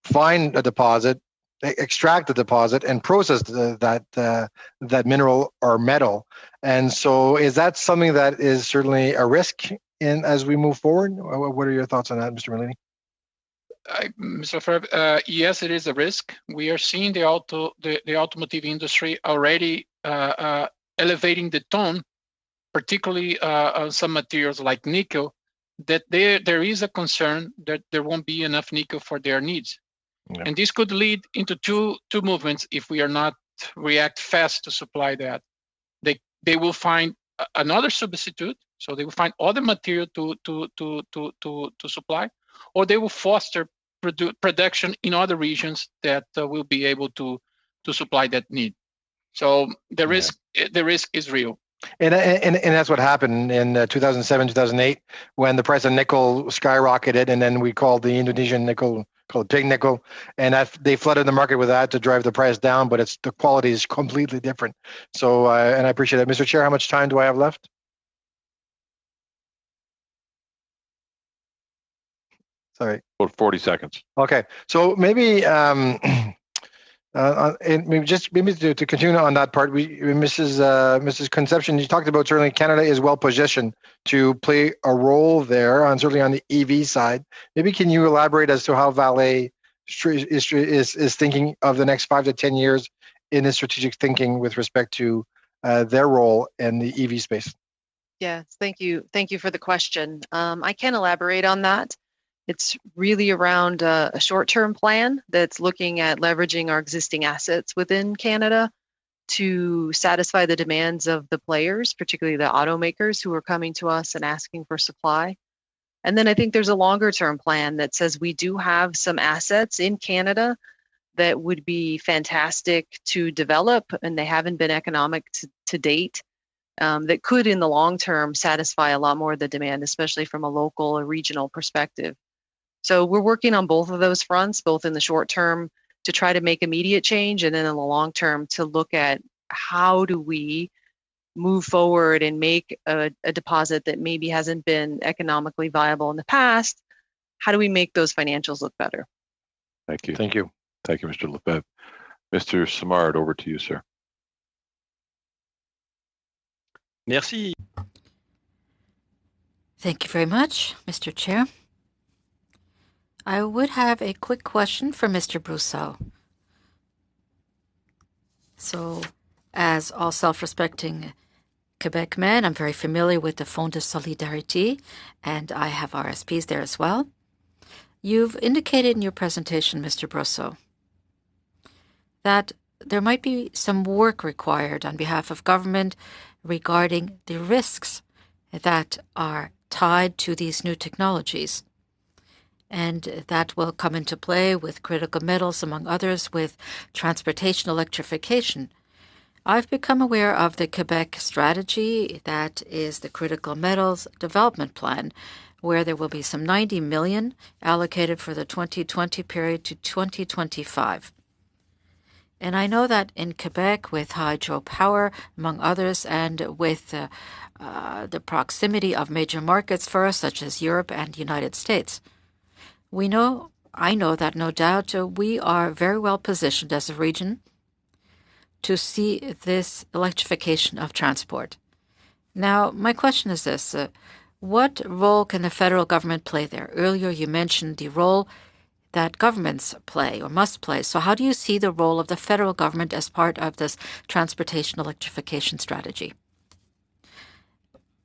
Speaker 9: find a deposit, extract the deposit, and process that mineral or metal. And so, is that something that is certainly a risk as we move forward? What are your thoughts on that, Mr. Merlini?
Speaker 6: Mr. Ferb, yes, it is a risk. We are seeing the automotive industry already elevating the tone, particularly on some materials like nickel, that there is a concern that there won't be enough nickel for their needs. Yeah. And this could lead into two movements if we are not react fast to supply that. They will find another substitute, so they will find other material to supply, or they will foster production in other regions that will be able to supply that need. So the risk is real.
Speaker 9: And that's what happened in 2007, 2008, when the price of nickel skyrocketed, and then we called the Indonesian nickel called pig nickel, and they flooded the market with that to drive the price down. But the quality is completely different. So, and I appreciate that, Mr. Chair. How much time do I have left? Sorry.
Speaker 1: About 40 seconds.
Speaker 9: Okay, so maybe. And maybe to continue on that part, Mrs. Concepcion, you talked about certainly Canada is well positioned to play a role there, certainly on the EV side. Maybe can you elaborate as to how Vale is thinking of the next 5 to 10 years in its strategic thinking with respect to their role in the EV space?
Speaker 7: Yes, thank you for the question. I can elaborate on that. It's really around a short-term plan that's looking at leveraging our existing assets within Canada to satisfy the demands of the players, particularly the automakers who are coming to us and asking for supply. And then I think there's a longer-term plan that says we do have some assets in Canada that would be fantastic to develop, and they haven't been economic to date, that could in the long term satisfy a lot more of the demand, especially from a local or regional perspective. So we're working on both of those fronts, both in the short term to try to make immediate change, and then in the long term to look at how do we move forward and make a deposit that maybe hasn't been economically viable in the past. How do we make those financials look better?
Speaker 1: Thank you.
Speaker 9: Thank you.
Speaker 1: Thank you, Mr. Lefebvre. Mr. Simard, over to you, sir.
Speaker 8: Merci.
Speaker 5: Thank you very much, Mr. Chair. I would have a quick question for Mr. Brousseau. So, as all self-respecting Quebec men, I'm very familiar with the Fonds de Solidarité, and I have RSPs there as well. You've indicated in your presentation, Mr. Brousseau, that there might be some work required on behalf of government regarding the risks that are tied to these new technologies. And that will come into play with critical metals, among others, with transportation electrification. I've become aware of the Quebec strategy, that is the Critical Metals Development Plan, where there will be some 90 million allocated for the 2020 period to 2025. And I know that in Quebec, with hydropower, among others, and with the proximity of major markets for us, such as Europe and the United States, I know that no doubt we are very well positioned as a region to see this electrification of transport. Now, my question is this. What role can the federal government play there? Earlier, you mentioned the role that governments play or must play. So how do you see the role of the federal government as part of this transportation electrification strategy?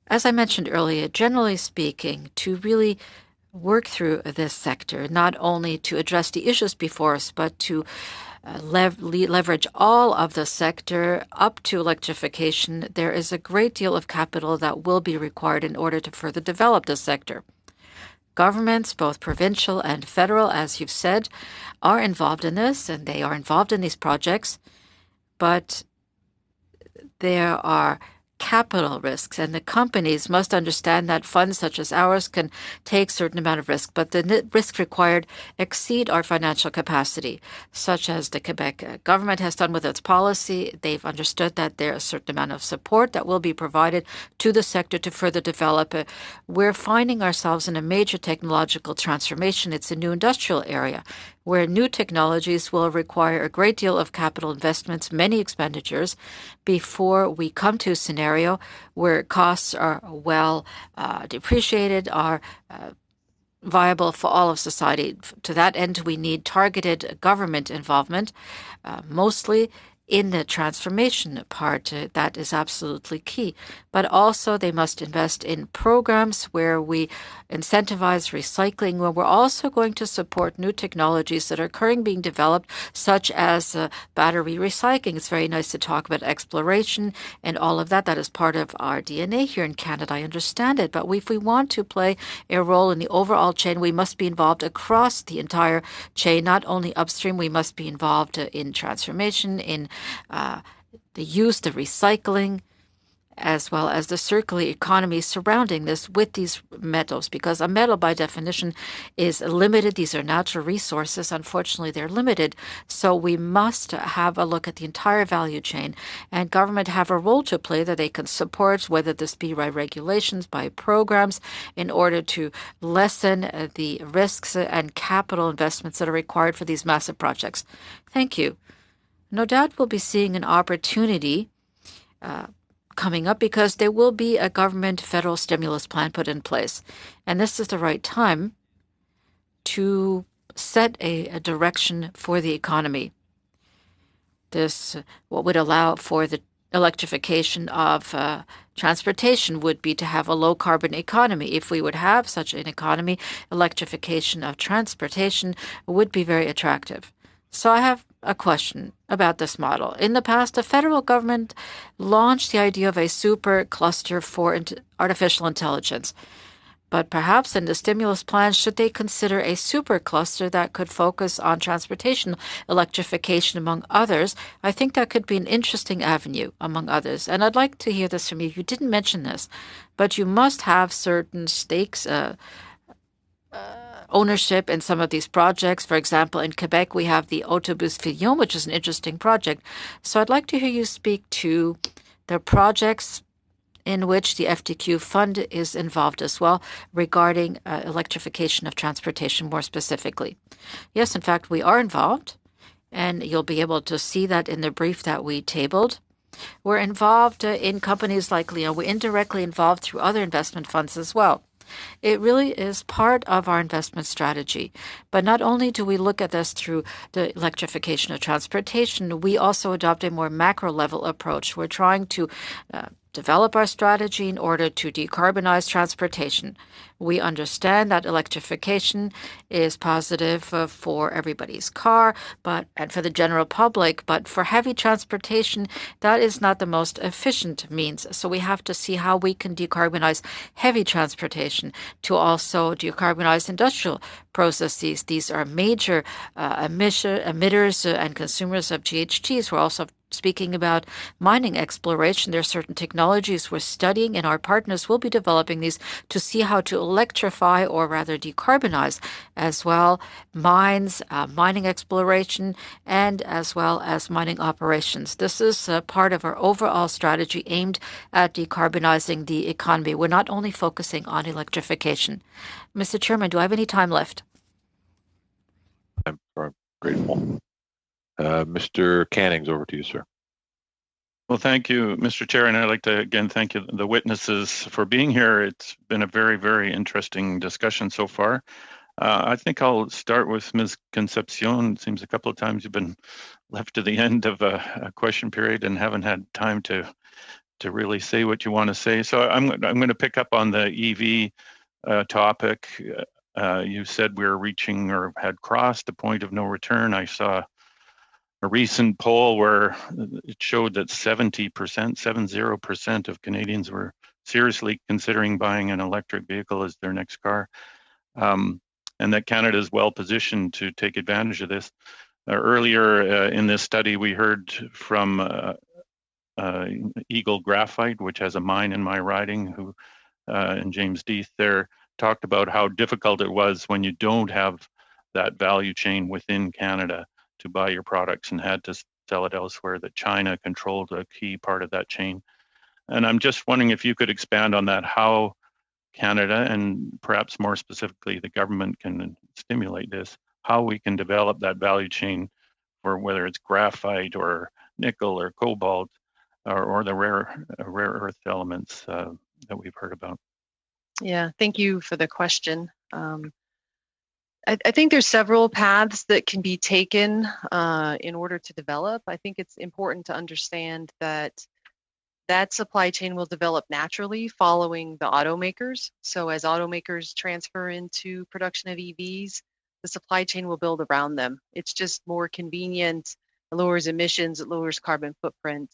Speaker 5: As I mentioned earlier, generally speaking, to really work through this sector, not only to address the issues before us, but to leverage all of the sector up to electrification, there is a great deal of capital that will be required in order to further develop this sector. Governments, both provincial and federal, as you've said, are involved in this, and they are involved in these projects, but there are capital risks, and the companies must understand that funds such as ours can take a certain amount of risk, but the risk required exceed our financial capacity, such as the Quebec government has done with its policy. They've understood that there is a certain amount of support that will be provided to the sector to further develop it. We're finding ourselves in a major technological transformation. It's a new industrial area where new technologies will require a great deal of capital investments, many expenditures, before we come to a scenario where costs are well depreciated, are viable for all of society. To that end, we need targeted government involvement, mostly in the transformation part. That is absolutely key. But also they must invest in programs where we incentivize recycling, where we're also going to support new technologies that are currently being developed, such as battery recycling. It's very nice to talk about exploration and all of that. That is part of our DNA here in Canada. I understand it. But if we want to play a role in the overall chain, we must be involved across the entire chain, not only upstream. We must be involved in transformation, in the use, the recycling, as well as the circular economy surrounding this with these metals, because a metal by definition is limited. These are natural resources. Unfortunately, they're limited. So we must have a look at the entire value chain, and government have a role to play that they can support, whether this be by regulations, by programs, in order to lessen the risks and capital investments that are required for these massive projects. Thank you. No doubt we'll be seeing an opportunity coming up because there will be a government federal stimulus plan put in place. And this is the right time to set a direction for the economy. This, what would allow for the electrification of transportation would be to have a low carbon economy. If we would have such an economy, electrification of transportation would be very attractive. So I have a question about this model. In the past, the federal government launched the idea of a super cluster for artificial intelligence. But perhaps in the stimulus plan, should they consider a super cluster that could focus on transportation electrification, among others? I think that could be an interesting avenue, among others. And I'd like to hear this from you. You didn't mention this, but you must have certain stakes, ownership in some of these projects. For example, in Quebec, we have the Autobus Fillon, which is an interesting project. So I'd like to hear you speak to the projects in which the FTQ fund is involved as well, regarding electrification of transportation more specifically. Yes, in fact, we are involved, and you'll be able to see that in the brief that we tabled. We're involved in companies like Leon. We're indirectly involved through other investment funds as well. It really is part of our investment strategy. But not only do we look at this through the electrification of transportation, we also adopt a more macro level approach. We're trying to develop our strategy in order to decarbonize transportation. We understand that electrification is positive for everybody's car, and for the general public, but for heavy transportation, that is not the most efficient means. So we have to see how we can decarbonize heavy transportation to also decarbonize industrial processes. These are major emitters and consumers of GHGs. We're also speaking about mining exploration. There are certain technologies we're studying, and our partners will be developing these to see how to electrify, or rather decarbonize as well, mines, mining exploration, and as well as mining operations. This is part of our overall strategy aimed at decarbonizing the economy. We're not only focusing on electrification. Mr. Chairman, do I have any time left?
Speaker 1: I'm grateful. Mr. Cannings, over to you, sir.
Speaker 10: Well, thank you, Mr. Chair, and I'd like to again thank you, the witnesses, for being here. It's been a very, very interesting discussion so far. I think I'll start with Ms. Concepcion. It seems a couple of times you've been left to the end of a question period and haven't had time to really say what you want to say. So I'm going to pick up on the EV topic. You said we're reaching or had crossed the point of no return. I saw a recent poll where it showed that 70% of Canadians were seriously considering buying an electric vehicle as their next car, and that Canada is well positioned to take advantage of this. Earlier in this study, we heard from Eagle Graphite, which has a mine in my riding, and James Deeth there talked about how difficult it was when you don't have that value chain within Canada to buy your products and had to sell it elsewhere, that China controlled a key part of that chain. And I'm just wondering if you could expand on that, how Canada, and perhaps more specifically the government, can stimulate this, how we can develop that value chain for whether it's graphite or nickel or cobalt or the rare earth elements that we've heard about.
Speaker 7: Yeah, thank you for the question. I think there's several paths that can be taken in order to develop. I think it's important to understand that supply chain will develop naturally following the automakers. So as automakers transfer into production of EVs, the supply chain will build around them. It's just more convenient, it lowers emissions, it lowers carbon footprint.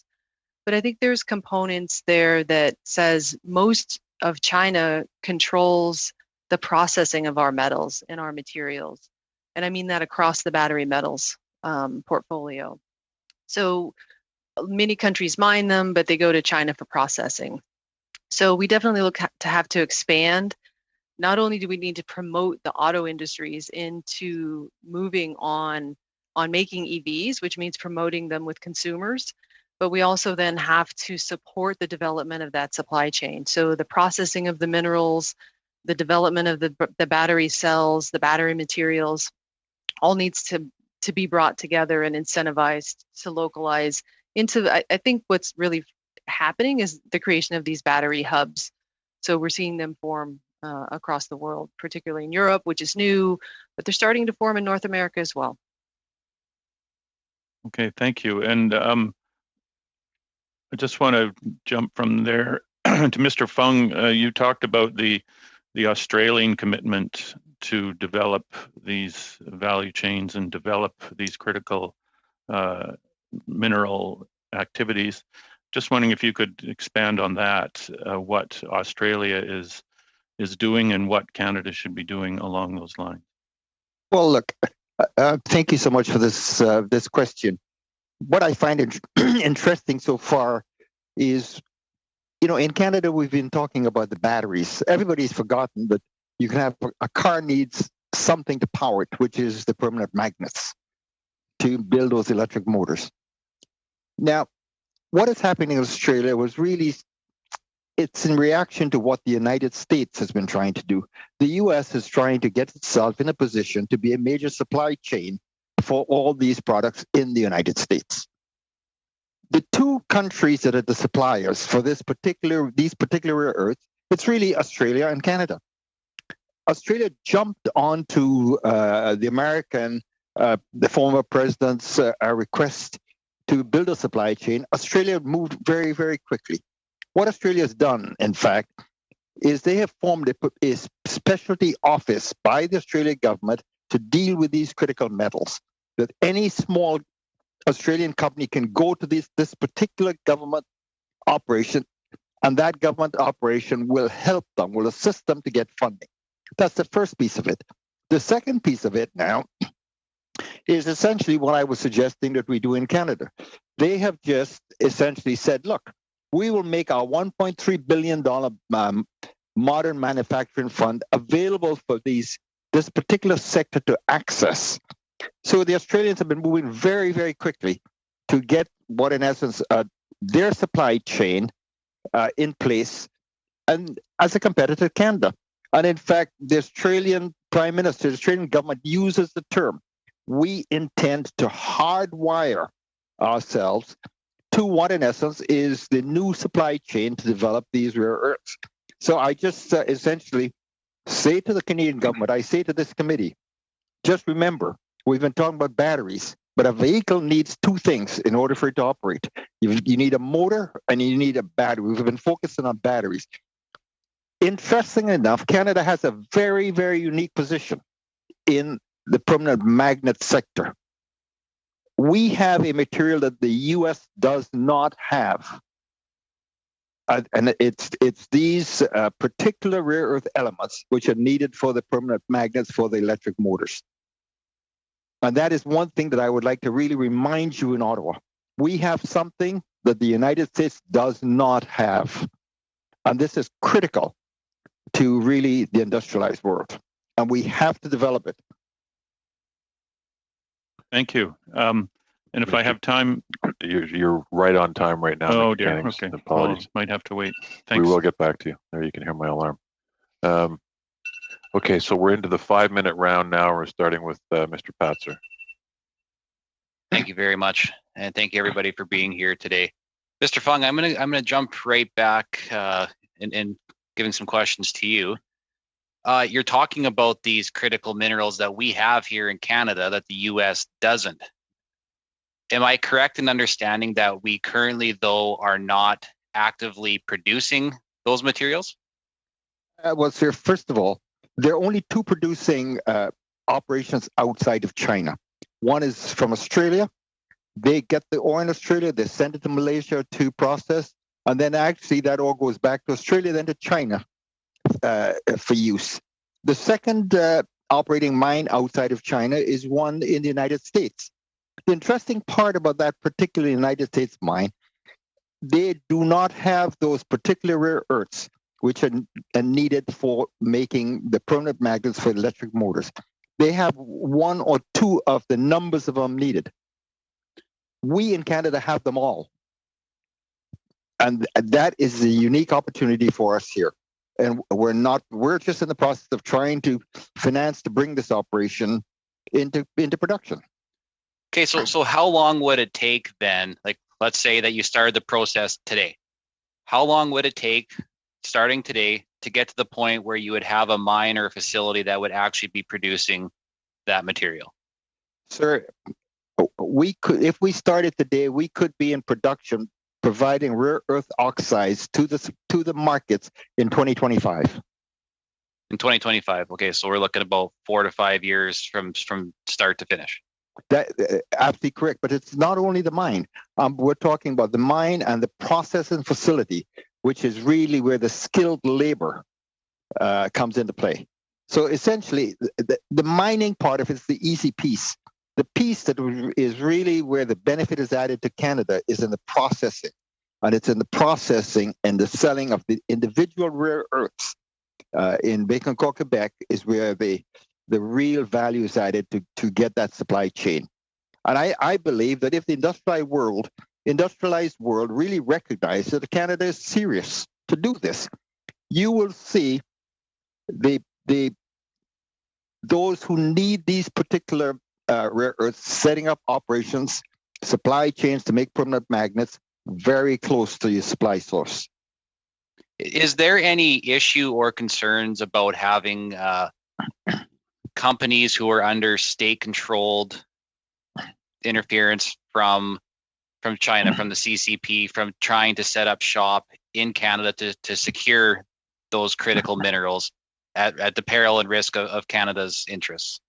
Speaker 7: But I think there's components there that says most of China controls the processing of our metals and our materials. And I mean that across the battery metals portfolio. So many countries mine them, but they go to China for processing. So we definitely look to have to expand. Not only do we need to promote the auto industries into moving on making EVs, which means promoting them with consumers, but we also then have to support the development of that supply chain. So the processing of the minerals, the development of the battery cells, the battery materials, all needs to be brought together and incentivized to localize into, I think what's really happening is the creation of these battery hubs. So we're seeing them form across the world, particularly in Europe, which is new, but they're starting to form in North America as well.
Speaker 10: Okay, thank you. And I just want to jump from there to Mr. Fung. You talked about the Australian commitment to develop these value chains and develop these critical mineral activities. Just wondering if you could expand on that, what Australia is is doing and what Canada should be doing along those lines?
Speaker 4: Well, look, thank you so much for this question. What I find interesting so far is, in Canada, we've been talking about the batteries. Everybody's forgotten that you can have a car needs something to power it, which is the permanent magnets to build those electric motors. Now, what is happening in Australia was really, it's in reaction to what the United States has been trying to do. The US is trying to get itself in a position to be a major supply chain for all these products in the United States. The two countries that are the suppliers for these particular rare earths, it's really Australia and Canada. Australia jumped onto the former president's request to build a supply chain. Australia moved very, very quickly. What Australia has done, in fact, is they have formed a specialty office by the Australian government to deal with these critical metals, that any small Australian company can go to this particular government operation, and that government operation will help them, will assist them to get funding. That's the first piece of it. The second piece of it now is essentially what I was suggesting that we do in Canada. They have just essentially said, look, we will make our $1.3 billion modern manufacturing fund available for this particular sector to access. So the Australians have been moving very, very quickly to get what, in essence, their supply chain in place, and as a competitor to Canada. And in fact, the Australian Prime Minister, the Australian government uses the term, we intend to hardwire ourselves to what, in essence, is the new supply chain to develop these rare earths. So I just essentially say to the Canadian government, I say to this committee, just remember, we've been talking about batteries, but a vehicle needs two things in order for it to operate. You need a motor and you need a battery. We've been focusing on batteries. Interesting enough, Canada has a very, very unique position in the permanent magnet sector. We have a material that the U.S. does not have. And it's these particular rare earth elements which are needed for the permanent magnets for the electric motors. And that is one thing that I would like to really remind you in Ottawa. We have something that the United States does not have. And this is critical to really the industrialized world. And we have to develop it.
Speaker 10: Thank you. And if I have time...
Speaker 1: You're right on time right now.
Speaker 10: Oh, dear.
Speaker 1: Jennings.
Speaker 10: Okay.
Speaker 1: Apologies.
Speaker 10: Well, might have to wait. Thanks.
Speaker 1: We will get back to you. There, you can hear my alarm. Okay, so we're into the 5-minute round now. We're starting with Mr. Patzer.
Speaker 11: Thank you very much, and thank you everybody for being here today. Mr. Fung, I'm gonna jump right back and giving some questions to you. You're talking about these critical minerals that we have here in Canada that the U.S. doesn't. Am I correct in understanding that we currently, though, are not actively producing those materials?
Speaker 4: Well, sir, first of all, there are only two producing operations outside of China. One is from Australia. They get the ore in Australia, they send it to Malaysia to process, and then actually that ore goes back to Australia, then to China for use. The second operating mine outside of China is one in the United States. The interesting part about that particular United States mine, they do not have those particular rare earths which are needed for making the permanent magnets for electric motors. They have one or two of the numbers of them needed. We in Canada have them all. And that is a unique opportunity for us here. And we're just in the process of trying to finance to bring this operation into production.
Speaker 11: Okay, so how long would it take then? Like, let's say that you started the process today. How long would it take, starting today, to get to the point where you would have a mine or a facility that would actually be producing that material?
Speaker 4: Sir, we could, if we started today, we could be in production providing rare earth oxides to the markets in 2025.
Speaker 11: In 2025. Okay, so we're looking about 4 to 5 years from start to finish.
Speaker 4: That absolutely correct. But it's not only the mine. We're talking about the mine and the processing facility, which is really where the skilled labor comes into play. So essentially, the mining part of it is the easy piece. The piece that is really where the benefit is added to Canada is in the processing. And it's in the processing and the selling of the individual rare earths in Bécancour, Quebec, is where the real value is added to get that supply chain. And I believe that if the industrialized world really recognizes that Canada is serious to do this, you will see those who need these particular rare earths setting up operations, supply chains to make permanent magnets very close to your supply source.
Speaker 11: Is there any issue or concerns about having companies who are under state-controlled interference from China, from the CCP, from trying to set up shop in Canada to secure those critical minerals at the peril and risk of Canada's interests?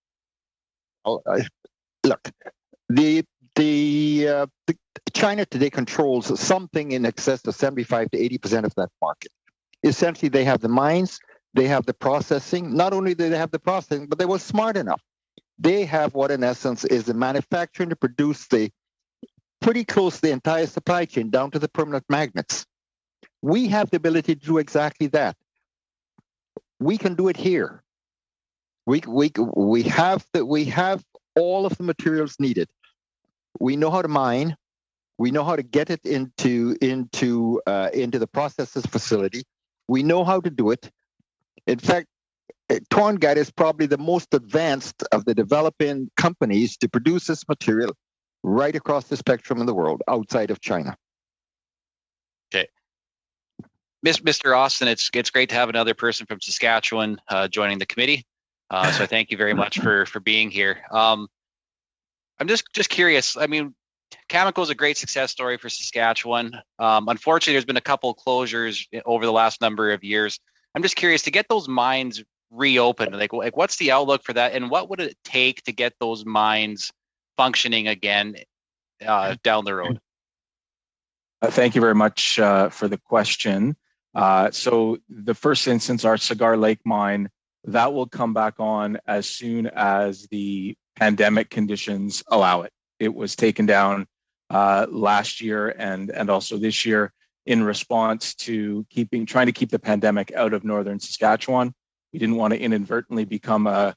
Speaker 4: Look, the China today controls something in excess of 75 to 80% of that market. Essentially, they have the mines, they have the processing. Not only do they have the processing, but they were smart enough. They have what, in essence, is the manufacturing to produce pretty close to the entire supply chain down to the permanent magnets. We have the ability to do exactly that. We can do it here. We have all of the materials needed. We know how to mine. We know how to get it into the processes facility. We know how to do it. In fact, Torngate is probably the most advanced of the developing companies to produce this material right across the spectrum in the world outside of China.
Speaker 11: Okay. Mr. Austin, it's great to have another person from Saskatchewan joining the committee. So thank you very much for being here. I'm just curious. I mean, Cameco is a great success story for Saskatchewan. Unfortunately, there's been a couple of closures over the last number of years. I'm just curious to get those mines reopened. Like what's the outlook for that, and what would it take to get those mines functioning again down the road?
Speaker 3: Thank you very much for the question. So the first instance, our Cigar Lake mine, that will come back on as soon as the pandemic conditions allow it. It was taken down last year and also this year in response to trying to keep the pandemic out of northern Saskatchewan. We didn't want to inadvertently become a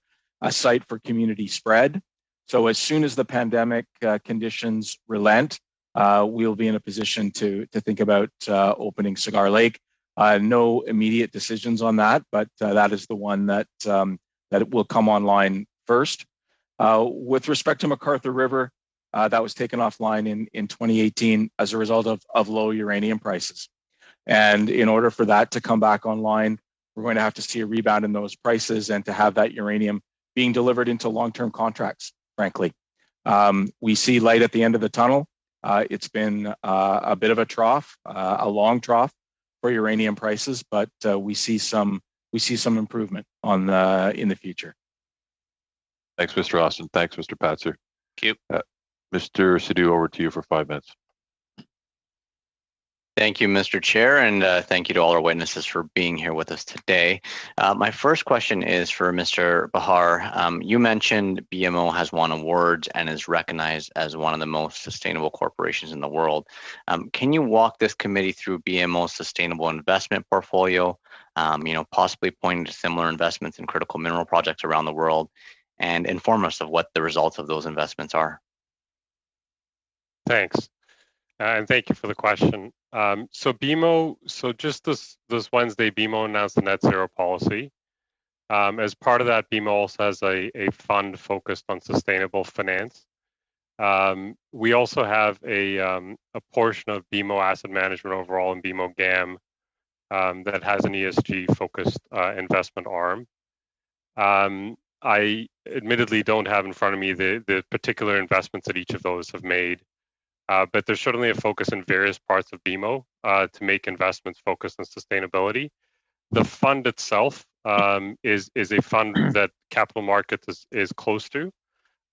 Speaker 3: site for community spread. So as soon as the pandemic conditions relent, we'll be in a position to think about opening Cigar Lake. No immediate decisions on that, but that is the one that will come online first. With respect to McArthur River, that was taken offline in 2018 as a result of low uranium prices. And in order for that to come back online, we're going to have to see a rebound in those prices and to have that uranium being delivered into long-term contracts, frankly. We see light at the end of the tunnel. It's been a bit of a trough, a long trough for uranium prices, but we see some improvement in the future.
Speaker 1: Thanks, Mr. Austin. Thanks, Mr. Patzer.
Speaker 11: Thank you.
Speaker 1: Mr. Sidhu, over to you for 5 minutes.
Speaker 12: Thank you, Mr. Chair, and thank you to all our witnesses for being here with us today. My first question is for Mr. Bahar. You mentioned BMO has won awards and is recognized as one of the most sustainable corporations in the world. Can you walk this committee through BMO's sustainable investment portfolio, possibly pointing to similar investments in critical mineral projects around the world, and inform us of what the results of those investments are?
Speaker 2: Thanks. And thank you for the question. So BMO, just this Wednesday, BMO announced the net zero policy. As part of that, BMO also has a fund focused on sustainable finance. We also have a portion of BMO Asset Management overall and BMO GAM that has an ESG focused investment arm. I admittedly don't have in front of me the particular investments that each of those have made. But there's certainly a focus in various parts of BMO to make investments focused on sustainability. The fund itself is a fund that capital markets is close to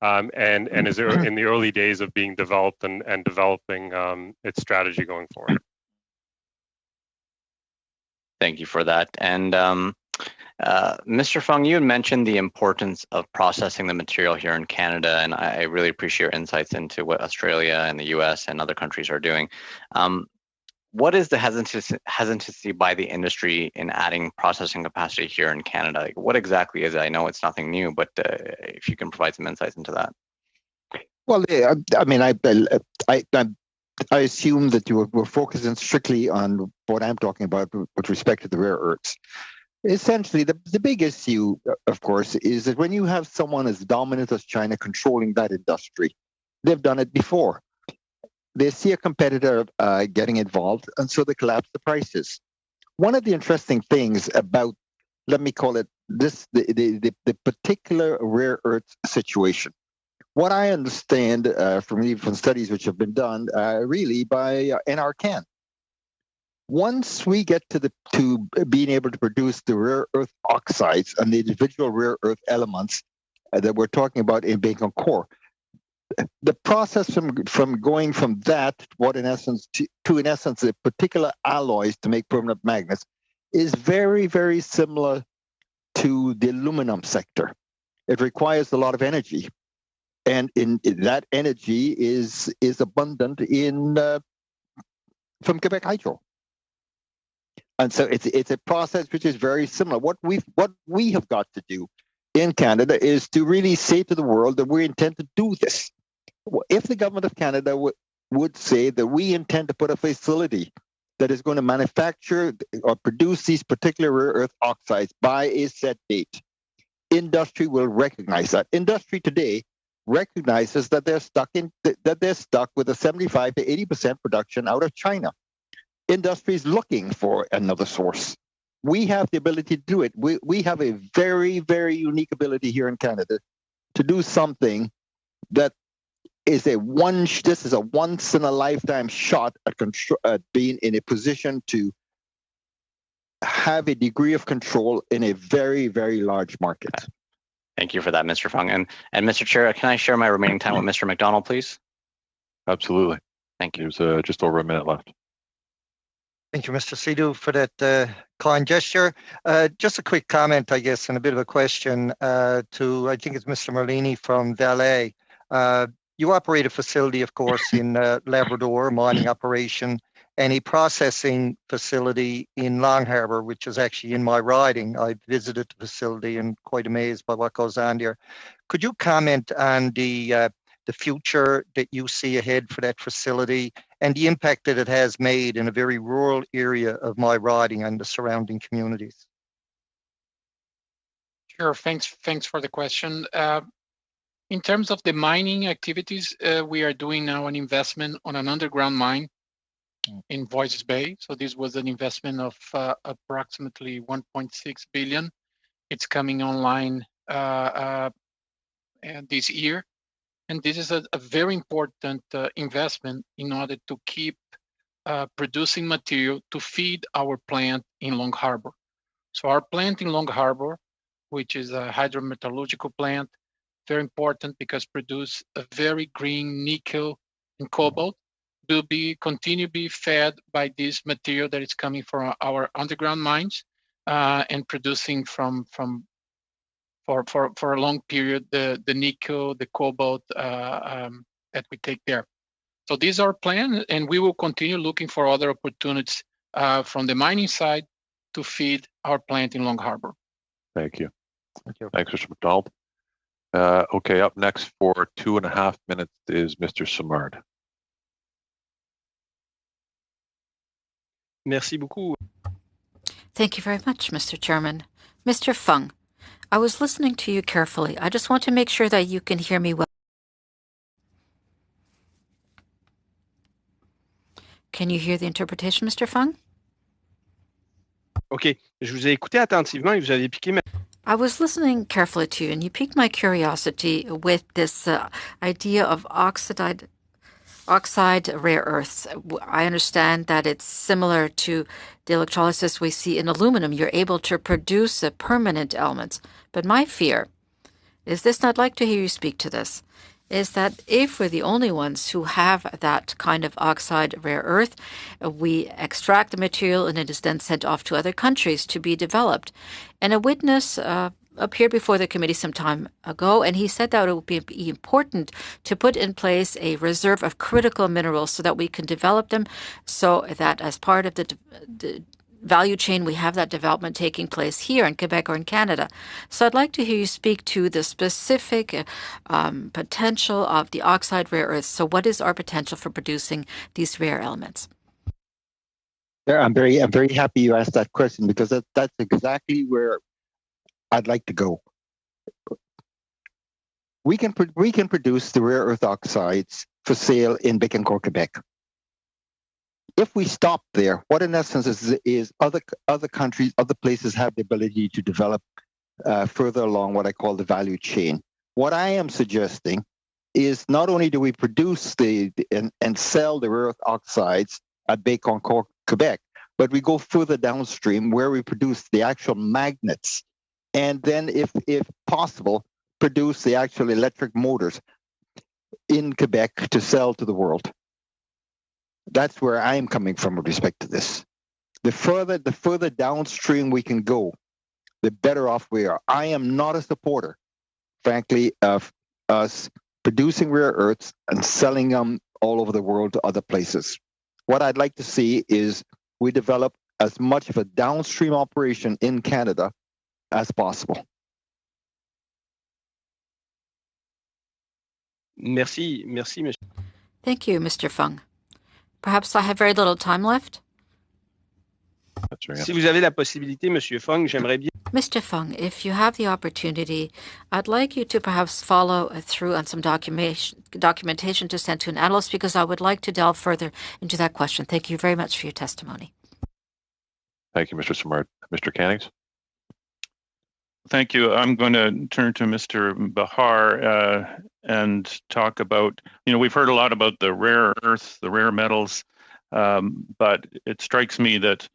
Speaker 2: and is in the early days of being developed and developing its strategy going forward.
Speaker 12: Thank you for that. And Mr. Fung, you had mentioned the importance of processing the material here in Canada, and I really appreciate your insights into what Australia and the US and other countries are doing. What is the hesitancy by the industry in adding processing capacity here in Canada? Like, what exactly is it? I know it's nothing new, but if you can provide some insights into that.
Speaker 4: Well, I mean, I assume that you were focusing strictly on what I'm talking about with respect to the rare earths. Essentially, the big issue, of course, is that when you have someone as dominant as China controlling that industry, they've done it before. They see a competitor getting involved, and so they collapse the prices. One of the interesting things about, let me call it this, the particular rare earth situation. What I understand from studies which have been done really by NRCan. Once we get to being able to produce the rare earth oxides and the individual rare earth elements that we're talking about in Bacon core, the process from going from that, what in essence to in essence the particular alloys to make permanent magnets, is very, very similar to the aluminum sector. It requires a lot of energy, and that energy is abundant from Quebec Hydro. And so it's a process which is very similar. What we have got to do in Canada is to really say to the world that we intend to do this. If the government of Canada would say that we intend to put a facility that is going to manufacture or produce these particular rare earth oxides by a set date, industry will recognize that. Industry today recognizes that they're stuck with a 75 to 80% production out of China. Industry is looking for another source. We have the ability to do it. We have a very, very unique ability here in Canada to do something that is this is a once in a lifetime shot at being in a position to have a degree of control in a very, very large market.
Speaker 12: Thank you for that, Mr. Fung. And Mr. Chair, can I share my remaining time with Mr. McDonald, please?
Speaker 1: Absolutely.
Speaker 12: Thank you.
Speaker 1: There's just over a minute left.
Speaker 9: Thank you, Mr. Sidhu, for that kind gesture. Just a quick comment, I guess, and a bit of a question to, I think it's Mr. Merlini from Valet. You operate a facility, of course, in Labrador, mining operation, and a processing facility in Long Harbour, which is actually in my riding. I visited the facility and quite amazed by what goes on there. Could you comment on the future that you see ahead for that facility and the impact that it has made in a very rural area of my riding and the surrounding communities?
Speaker 6: Sure, thanks for the question. In terms of the mining activities, we are doing now an investment on an underground mine in Voisey's Bay. So this was an investment of approximately 1.6 billion. It's coming online this year. And this is a very important investment in order to keep producing material to feed our plant in Long Harbour. So our plant in Long Harbour, which is a hydrometallurgical plant, very important because produce a very green nickel and cobalt, will continue to be fed by this material that is coming from our underground mines and producing for a long period the nickel, the cobalt that we take there. So these are planned, and we will continue looking for other opportunities from the mining side to feed our plant in Long Harbour.
Speaker 1: Thank you.
Speaker 9: Thank you.
Speaker 1: Thanks, Mr. McDonald. Okay, up next for 2.5 minutes is Mr. Simard.
Speaker 13: Merci beaucoup.
Speaker 5: Thank you very much, Mr. Chairman. Mr. Fung, I was listening to you carefully. I just want to make sure that you can hear me well. Can you hear the interpretation, Mr. Fung?
Speaker 13: OK. Je vous ai écouté attentivement et vous avez piqué ma...
Speaker 5: I was listening carefully to you, and you piqued my curiosity with this idea of oxide rare earths. I understand that it's similar to the electrolysis we see in aluminum. You're able to produce permanent elements. But my fear is this, and I'd like to hear you speak to this, is that if we're the only ones who have that kind of oxide rare earth, we extract the material and it is then sent off to other countries to be developed. And a witness appeared before the committee some time ago, and he said that it would be important to put in place a reserve of critical minerals so that we can develop them, so that as part of the value chain, we have that development taking place here in Quebec or in Canada. So I'd like to hear you speak to the specific potential of the oxide rare earths. So what is our potential for producing these rare elements?
Speaker 4: I'm very happy you asked that question, because that's exactly where I'd like to go. We can produce the rare earth oxides for sale in Bécancour, Quebec. If we stop there, what in essence is other countries, other places have the ability to develop further along what I call the value chain. What I am suggesting is not only do we produce and sell the rare earth oxides at Bécancour, Quebec, but we go further downstream where we produce the actual magnets, and then if possible, produce the actual electric motors in Quebec to sell to the world. That's where I am coming from with respect to this. The further downstream we can go, the better off we are. I am not a supporter, frankly, of us producing rare earths and selling them all over the world to other places. What I'd like to see is we develop as much of a downstream operation in Canada as possible.
Speaker 13: Merci, monsieur.
Speaker 5: Thank you, Mr. Fung. Perhaps I have very little time left.
Speaker 13: Si vous avez la possibilité, monsieur Fung, j'aimerais bien.
Speaker 5: Mr. Fung, if you have the opportunity, I'd like you to perhaps follow through on some documentation to send to an analyst, because I would like to delve further into that question. Thank you very much for your testimony.
Speaker 1: Thank you, Mr. Simard. Mr. Cannings?
Speaker 10: Thank you. I'm going to turn to Mr. Bahar and talk about, we've heard a lot about the rare earths, the rare metals, but it strikes me that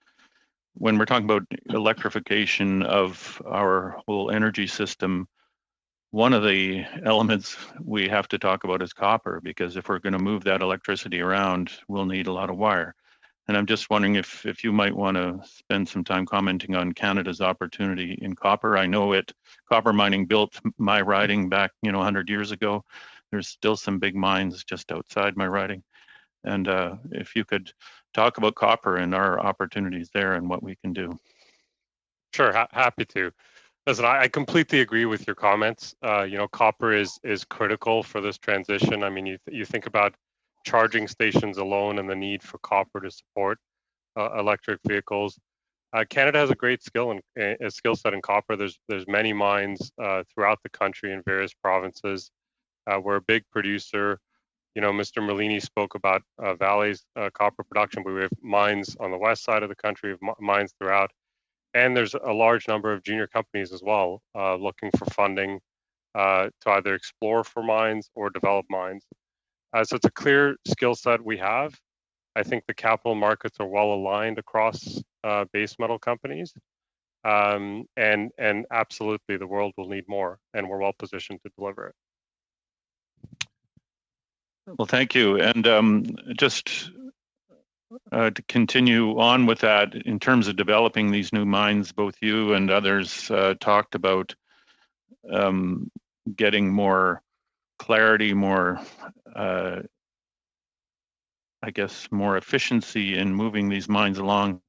Speaker 10: when we're talking about electrification of our whole energy system, one of the elements we have to talk about is copper, because if we're going to move that electricity around, we'll need a lot of wire. And I'm just wondering if you might want to spend some time commenting on Canada's opportunity in copper. I know copper mining built my riding back, 100 years ago. There's still some big mines just outside my riding. And if you could talk about copper and our opportunities there and what we can do.
Speaker 2: Sure, happy to. Listen, I completely agree with your comments. Copper is critical for this transition. I mean, you think about charging stations alone and the need for copper to support electric vehicles. Canada has a great skill set in copper. There's many mines throughout the country in various provinces. We're a big producer. Mr. Merlini spoke about Valley's copper production, but we have mines on the west side of the country, we have mines throughout. And there's a large number of junior companies as well looking for funding to either explore for mines or develop mines. So it's a clear skill set we have. I think the capital markets are well aligned across base metal companies. And absolutely, the world will need more, and we're well positioned to deliver it.
Speaker 10: Well, thank you. And just to continue on with that, in terms of developing these new mines, both you and others talked about getting more clarity, more, more efficiency in moving these mines along.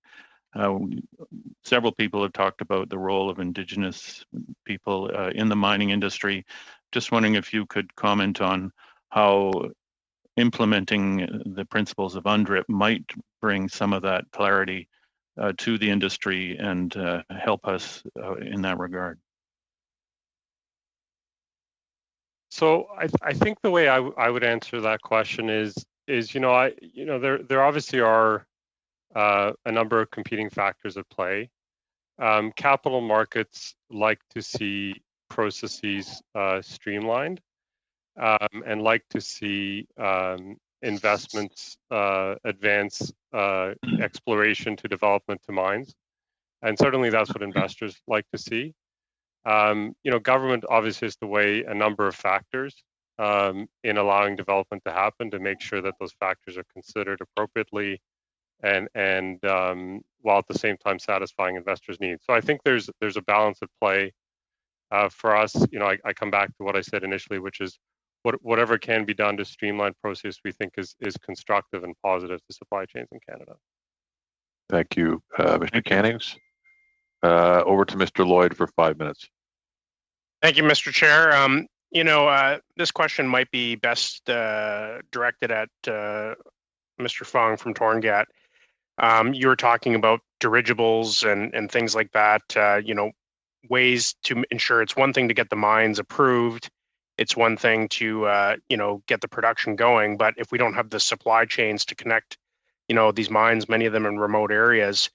Speaker 10: Several people have talked about the role of Indigenous people in the mining industry. Just wondering if you could comment on how implementing the principles of UNDRIP might bring some of that clarity to the industry and help us in that regard.
Speaker 2: So I think the way I would answer that question is there obviously are a number of competing factors at play. Capital markets like to see processes streamlined and like to see investments advance exploration to development to mines. And certainly that's what investors like to see. Government obviously has to weigh a number of factors in allowing development to happen to make sure that those factors are considered appropriately and while at the same time satisfying investors' needs. So I think there's a balance at play for us. I come back to what I said initially, which is whatever can be done to streamline process, we think is constructive and positive to supply chains in Canada.
Speaker 1: Thank you, Mr. Cannings. Over to Mr. Lloyd for 5 minutes.
Speaker 13: Thank you, Mr. Chair. This question might be best directed at Mr. Fung from Torngat. You were talking about dirigibles and things like that, ways to ensure. It's one thing to get the mines approved. It's one thing to, get the production going. But if we don't have the supply chains to connect, these mines, many of them in remote areas,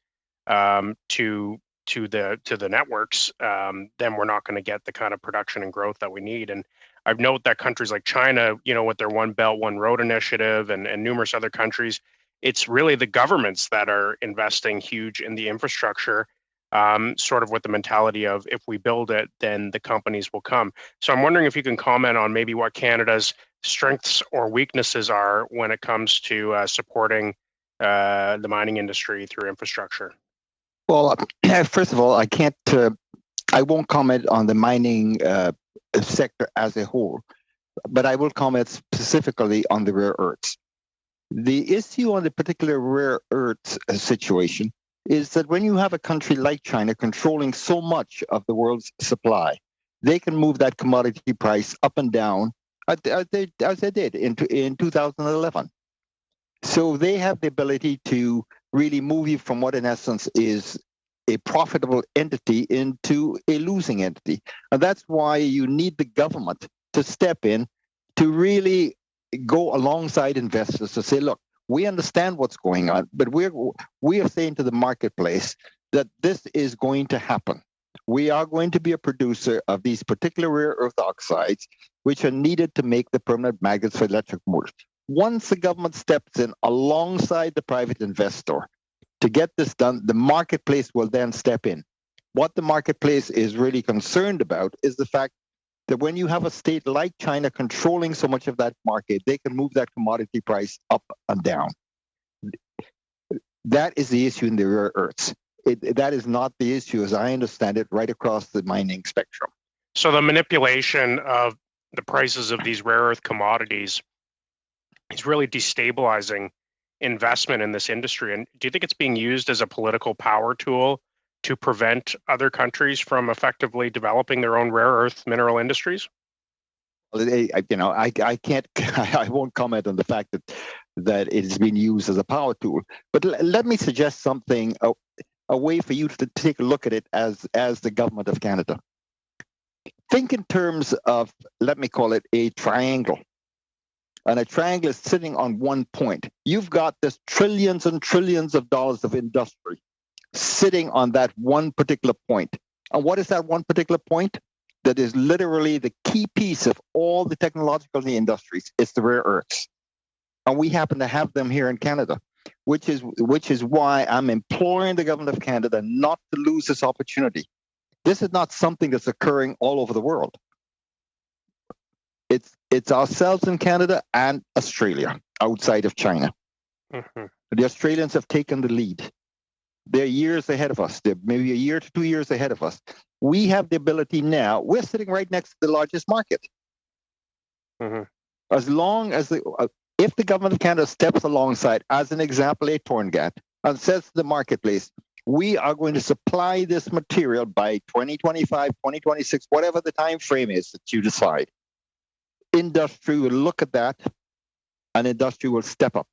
Speaker 13: to the networks, then we're not going to get the kind of production and growth that we need. And I've noted that countries like China, with their One Belt, One Road initiative and numerous other countries, it's really the governments that are investing huge in the infrastructure, sort of with the mentality of if we build it, then the companies will come. So I'm wondering if you can comment on maybe what Canada's strengths or weaknesses are when it comes to supporting the mining industry through infrastructure.
Speaker 4: Well, first of all, I won't comment on the mining sector as a whole, but I will comment specifically on the rare earths. The issue on the particular rare earths situation is that when you have a country like China controlling so much of the world's supply, they can move that commodity price up and down as they did in 2011. So they have the ability to really move you from what in essence is a profitable entity into a losing entity. And that's why you need the government to step in to really go alongside investors to say, look, we understand what's going on, but we are saying to the marketplace that this is going to happen. We are going to be a producer of these particular rare earth oxides, which are needed to make the permanent magnets for electric motors. Once the government steps in alongside the private investor to get this done, the marketplace will then step in. What the marketplace is really concerned about is the fact that when you have a state like China controlling so much of that market, they can move that commodity price up and down. That is the issue in the rare earths. That is not the issue, as I understand it, right across the mining spectrum.
Speaker 13: So the manipulation of the prices of these rare earth commodities is really destabilizing investment in this industry. And do you think it's being used as a political power tool to prevent other countries from effectively developing their own rare earth mineral industries?
Speaker 4: I can't. I won't comment on the fact that it is being used as a power tool. But let me suggest something, a way for you to take a look at it as the government of Canada. Think in terms of, let me call it a triangle. And a triangle is sitting on one point. You've got this trillions and trillions of dollars of industry sitting on that one particular point. And what is that one particular point? That is literally the key piece of all the technological industries. It's the rare earths. And we happen to have them here in Canada, which is why I'm imploring the government of Canada not to lose this opportunity. This is not something that's occurring all over the world. It's ourselves in Canada and Australia outside of China.
Speaker 13: Mm-hmm.
Speaker 4: The Australians have taken the lead. They're years ahead of us. They're maybe a year to 2 years ahead of us. We have the ability now. We're sitting right next to the largest market.
Speaker 13: Mm-hmm.
Speaker 4: As long as if the government of Canada steps alongside, as an example, a Torngat, and says to the marketplace, we are going to supply this material by 2025, 2026, whatever the time frame is that you decide. Industry will look at that, and industry will step up.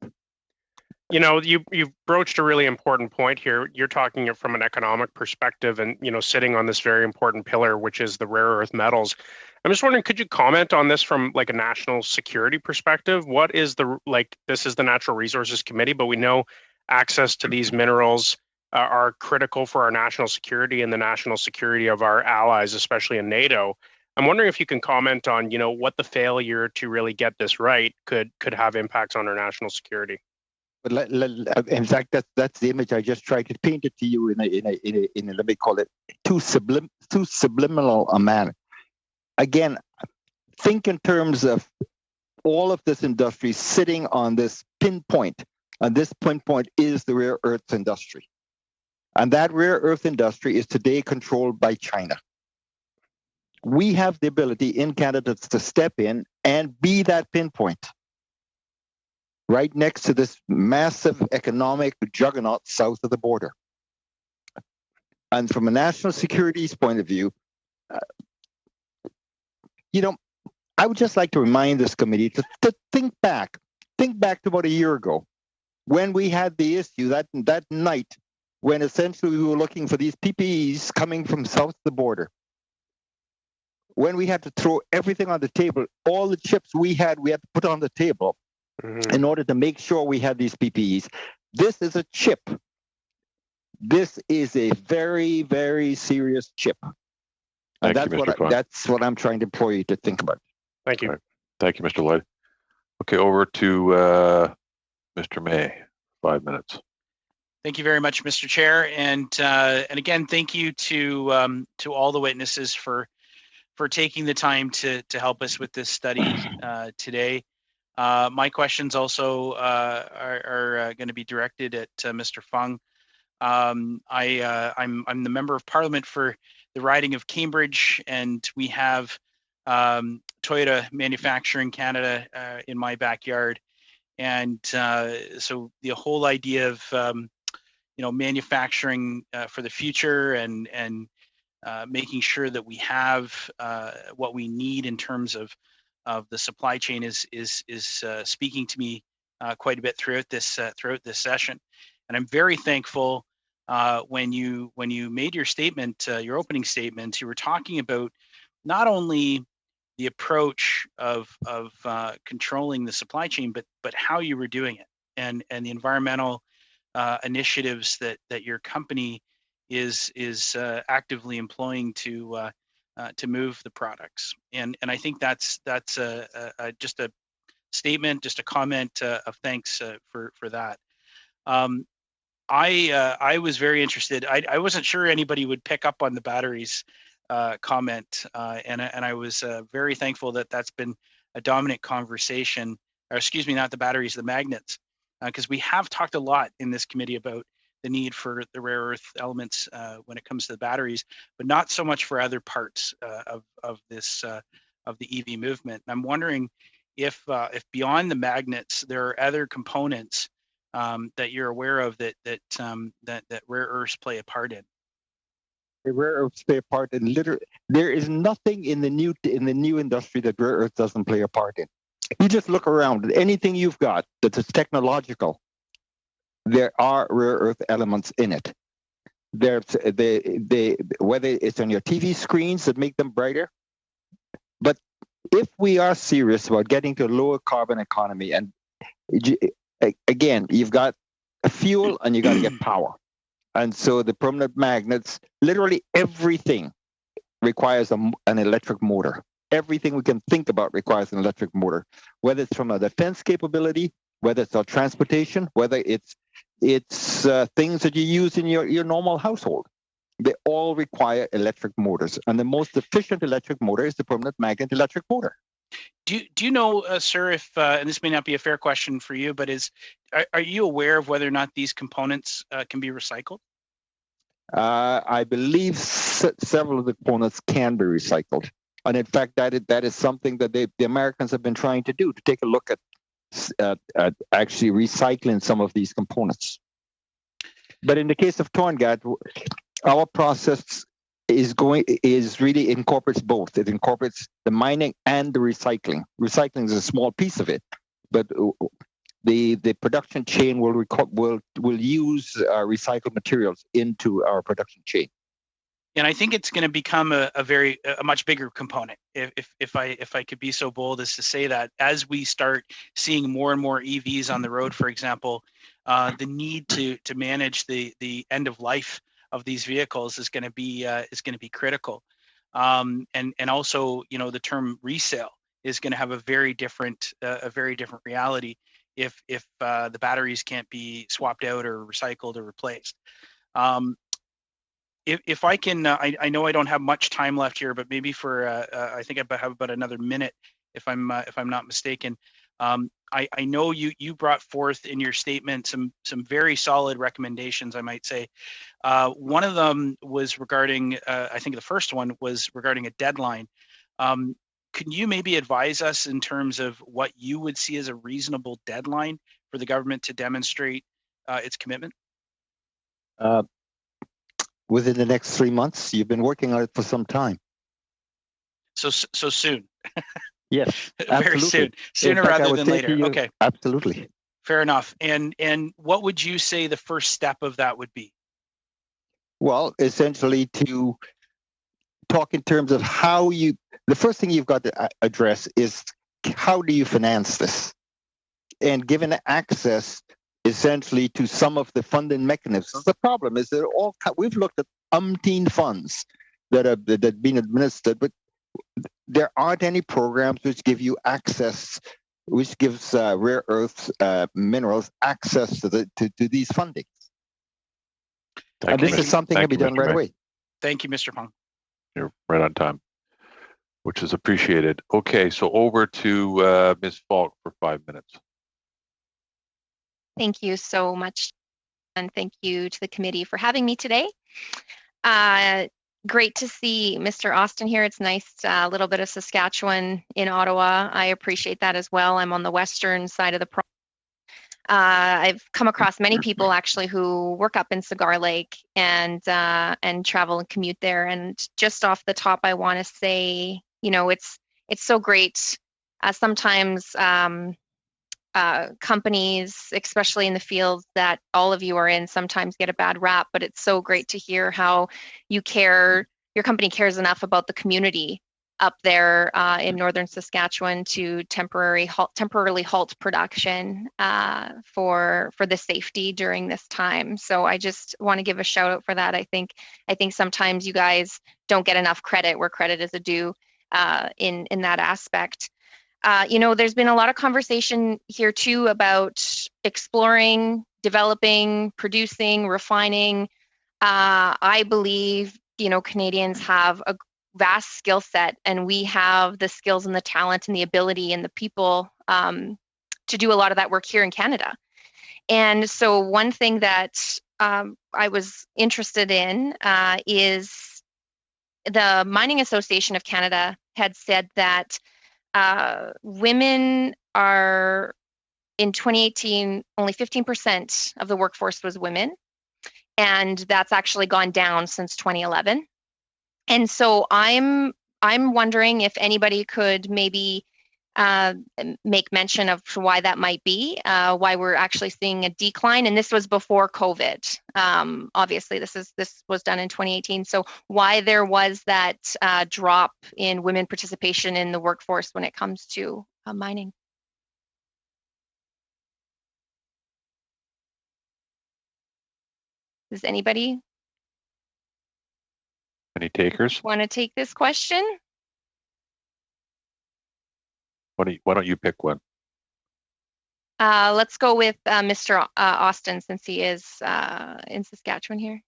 Speaker 13: You know, you've broached a really important point here. You're talking from an economic perspective and, sitting on this very important pillar, which is the rare earth metals. I'm just wondering, could you comment on this from like a national security perspective? What is this is the Natural Resources Committee, but we know access to these minerals are critical for our national security and the national security of our allies, especially in NATO. I'm wondering if you can comment on, what the failure to really get this right could have impacts on our national security.
Speaker 4: But in fact, that's the image I just tried to paint it to you in a let me call it too subliminal a manner. Again, think in terms of all of this industry sitting on this pinpoint. And this pinpoint is the rare earths industry. And that rare earth industry is today controlled by China. We have the ability in Canada to step in and be that pinpoint right next to this massive economic juggernaut south of the border. And from a national security's point of view, I would just like to remind this committee to think back to about a year ago when we had the issue that night when essentially we were looking for these PPEs coming from south of the border. When we had to throw everything on the table, all the chips we had to put on the table in order to make sure we had these PPEs. This is a chip. This is a very, very serious chip. And that's what I'm trying to implore you to think about.
Speaker 13: Thank you.
Speaker 1: Right. Thank you, Mr. Lloyd. Okay, over to Mr. May, 5 minutes.
Speaker 14: Thank you very much, Mr. Chair, and again, thank you to all the witnesses for taking the time to help us with this study today. My questions also are going to be directed at Mr. Fung. I'm the member of Parliament for the riding of Cambridge, and we have Toyota Manufacturing Canada in my backyard, and so the whole idea of manufacturing for the future and making sure that we have what we need in terms of the supply chain is speaking to me quite a bit throughout this session, and I'm very thankful when you made your statement, your opening statement. You were talking about not only the approach of controlling the supply chain, but how you were doing it, and the environmental initiatives that your company is actively employing to move the products, and I think that's just a statement, just a comment of thanks for that. I was very interested. I wasn't sure anybody would pick up on the batteries comment, and I was very thankful that that's been a dominant conversation. Or excuse me, not the batteries, the magnets, because we have talked a lot in this committee about the need for the rare earth elements when it comes to the batteries, but not so much for other parts of this of the EV movement. And I'm wondering if beyond the magnets, there are other components that you're aware of that rare earths play a part in.
Speaker 4: The rare earths play a part in literally. There is nothing in the new industry that rare earth doesn't play a part in. You just look around. Anything you've got that is technological, there are rare earth elements in it. There's whether it's on your TV screens that make them brighter. But if we are serious about getting to a lower carbon economy, and again, you've got a fuel and you got to get power. And so the permanent magnets, literally everything requires an electric motor. Everything we can think about requires an electric motor, whether it's from a defense capability, whether it's our transportation, whether it's things that you use in your normal household. They all require electric motors. And the most efficient electric motor is the permanent magnet electric motor.
Speaker 14: Do you know, sir, if and this may not be a fair question for you, but are you aware of whether or not these components can be recycled?
Speaker 4: I believe several of the components can be recycled, and in fact, that is something that the Americans have been trying to do, to take a look at actually recycling some of these components. But in the case of Torngat, our process really incorporates both. It incorporates the mining and the recycling. Recycling is a small piece of it, but the production chain will use recycled materials into our production chain.
Speaker 14: And I think it's going to become a much bigger component. If I could be so bold as to say that, as we start seeing more and more EVs on the road, for example, the need to manage the end of life of these vehicles is going to be critical. And also, the term resale is going to have a very different reality if the batteries can't be swapped out or recycled or replaced. If I can, I know I don't have much time left here, but maybe for I think I have about another minute, if I'm not mistaken. I know you brought forth in your statement some very solid recommendations, I might say. One of them was regarding, I think the first one was regarding a deadline. Can you maybe advise us in terms of what you would see as a reasonable deadline for the government to demonstrate its commitment?
Speaker 4: Within the next 3 months. You've been working on it for some time.
Speaker 14: So soon.
Speaker 4: Yes,
Speaker 14: Very soon, sooner rather than later. Okay,
Speaker 4: absolutely.
Speaker 14: Fair enough. And what would you say the first step of that would be?
Speaker 4: Well, essentially to talk in terms of how the first thing you've got to address is how do you finance this? And given access essentially to some of the funding mechanisms. The problem is that we've looked at umpteen funds that have been administered, but there aren't any programs which give you access, which gives rare earths minerals access to these fundings. And this is something that can be done right away.
Speaker 14: Thank you, Mr. Pong.
Speaker 1: You're right on time, which is appreciated. Okay, so over to Ms. Falk for 5 minutes.
Speaker 15: Thank you so much, and thank you to the committee for having me today. Great to see Mr. Austin here. It's nice, a little bit of Saskatchewan in Ottawa. I appreciate that as well. I'm on the western side of the province. I've come across many people actually who work up in Cigar Lake and travel and commute there. And just off the top, I want to say, you know, it's so great. Sometimes companies, especially in the fields that all of you are in, sometimes get a bad rap, but it's so great to hear how you care, your company cares enough about the community up there in northern Saskatchewan to temporarily halt production for the safety during this time. So I just want to give a shout out for that. I think sometimes you guys don't get enough credit where credit is due in that aspect. You know, there's been a lot of conversation here too about exploring, developing, producing, refining. I believe, you know, Canadians have a vast skill set, and we have the skills and the talent and the ability and the people to do a lot of that work here in Canada. And so one thing that I was interested in is the Mining Association of Canada had said that women are, in 2018, only 15% of the workforce was women, and that's actually gone down since 2011. And so I'm wondering if anybody could maybe make mention of why that might be, why we're actually seeing a decline. And this was before COVID. Obviously, this was done in 2018. So why there was that drop in women participation in the workforce when it comes to mining? Does anybody?
Speaker 1: Any takers?
Speaker 15: Want to take this question?
Speaker 1: Why don't you pick one?
Speaker 15: Let's go with Mr. Austin, since he is in Saskatchewan here.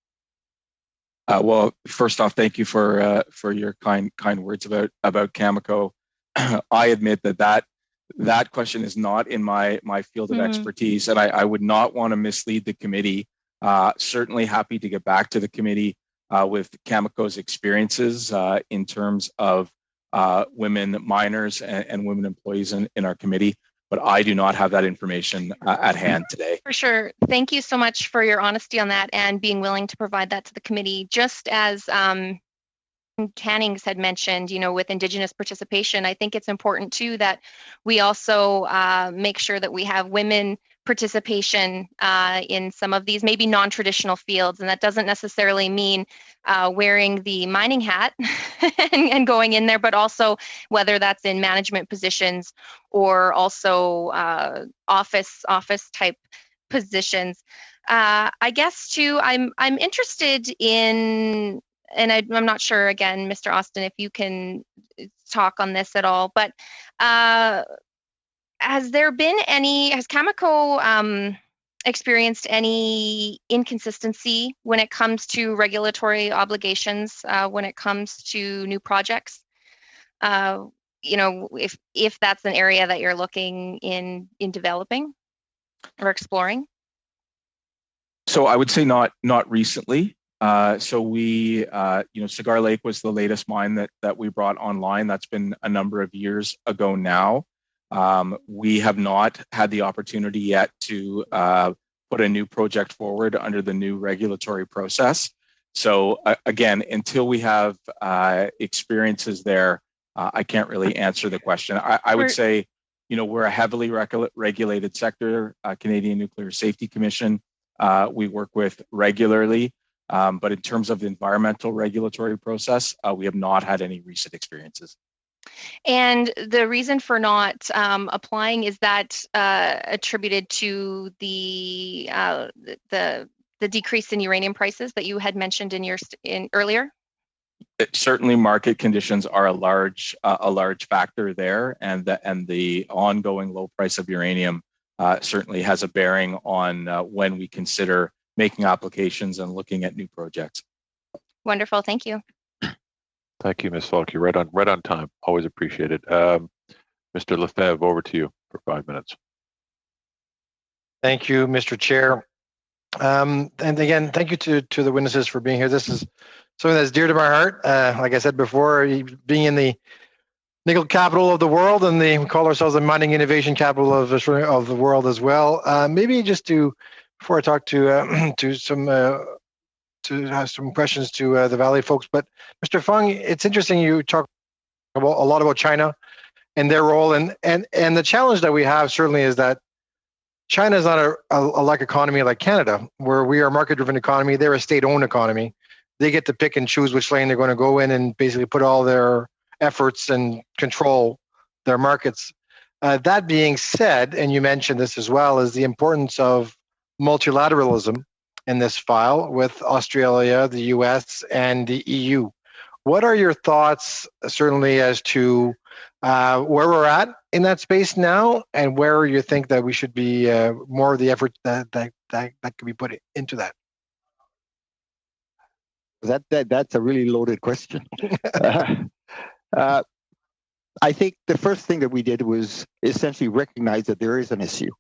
Speaker 3: Well, first off, thank you for your kind words about Cameco. I admit that question is not in my field of expertise, and I would not want to mislead the committee. Certainly happy to get back to the committee with Cameco's experiences in terms of women miners and women employees in our committee, but I do not have that information at hand today.
Speaker 15: For sure. Thank you so much for your honesty on that and being willing to provide that to the committee. Just as Cannings had mentioned, you know, with Indigenous participation, I think it's important too that we also make sure that we have women participation in some of these maybe non-traditional fields, and that doesn't necessarily mean wearing the mining hat and going in there, but also whether that's in management positions or also office type positions. I guess too, I'm interested in, and I'm not sure, again, Mr. Austin, if you can talk on this at all, but has Cameco experienced any inconsistency when it comes to regulatory obligations, when it comes to new projects? if that's an area that you're looking in developing or exploring?
Speaker 3: So I would say not recently. So we, Cigar Lake was the latest mine that we brought online. That's been a number of years ago now. We have not had the opportunity yet to put a new project forward under the new regulatory process. So again, until we have experiences there, I can't really answer the question. I would say, we're a heavily regulated sector, Canadian Nuclear Safety Commission. We work with regularly, but in terms of the environmental regulatory process, we have not had any recent experiences.
Speaker 15: And the reason for not applying, is that attributed to the decrease in uranium prices that you had mentioned in earlier?
Speaker 3: Certainly, market conditions are a large factor there, and the ongoing low price of uranium certainly has a bearing on when we consider making applications and looking at new projects.
Speaker 15: Wonderful, thank you.
Speaker 1: Thank you, Ms. Falk. You're right on time. Always appreciated. Mr. Lefebvre, over to you for 5 minutes.
Speaker 9: Thank you, Mr. Chair. And again, thank you to the witnesses for being here. This is something that's dear to my heart. Like I said before, being in the nickel capital of the world, and we call ourselves the mining innovation capital of the world as well. Maybe just before I talk to some questions to the Valley folks, but Mr. Fung, it's interesting you talk a lot about China and their role, and the challenge that we have certainly is that China is not a like economy like Canada, where we are a market-driven economy. They're a state-owned economy. They get to pick and choose which lane they're going to go in and basically put all their efforts and control their markets. That being said, and you mentioned this as well, is the importance of multilateralism in this file with Australia, the US, and the EU. What are your thoughts, certainly, as to where we're at in that space now, and where you think that we should be more of the effort that could be put into that?
Speaker 4: That's a really loaded question. I think the first thing that we did was essentially recognize that there is an issue.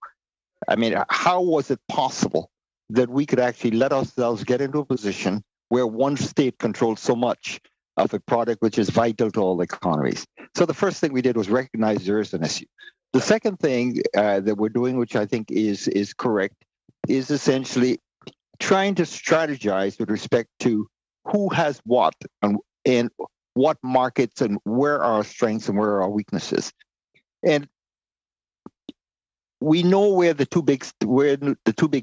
Speaker 4: I mean, how was it possible that we could actually let ourselves get into a position where one state controls so much of a product which is vital to all economies? So the first thing we did was recognize there is an issue. The second thing that we're doing, which I think is correct, is essentially trying to strategize with respect to who has what and what markets and where are our strengths and where are our weaknesses. And we know where the two big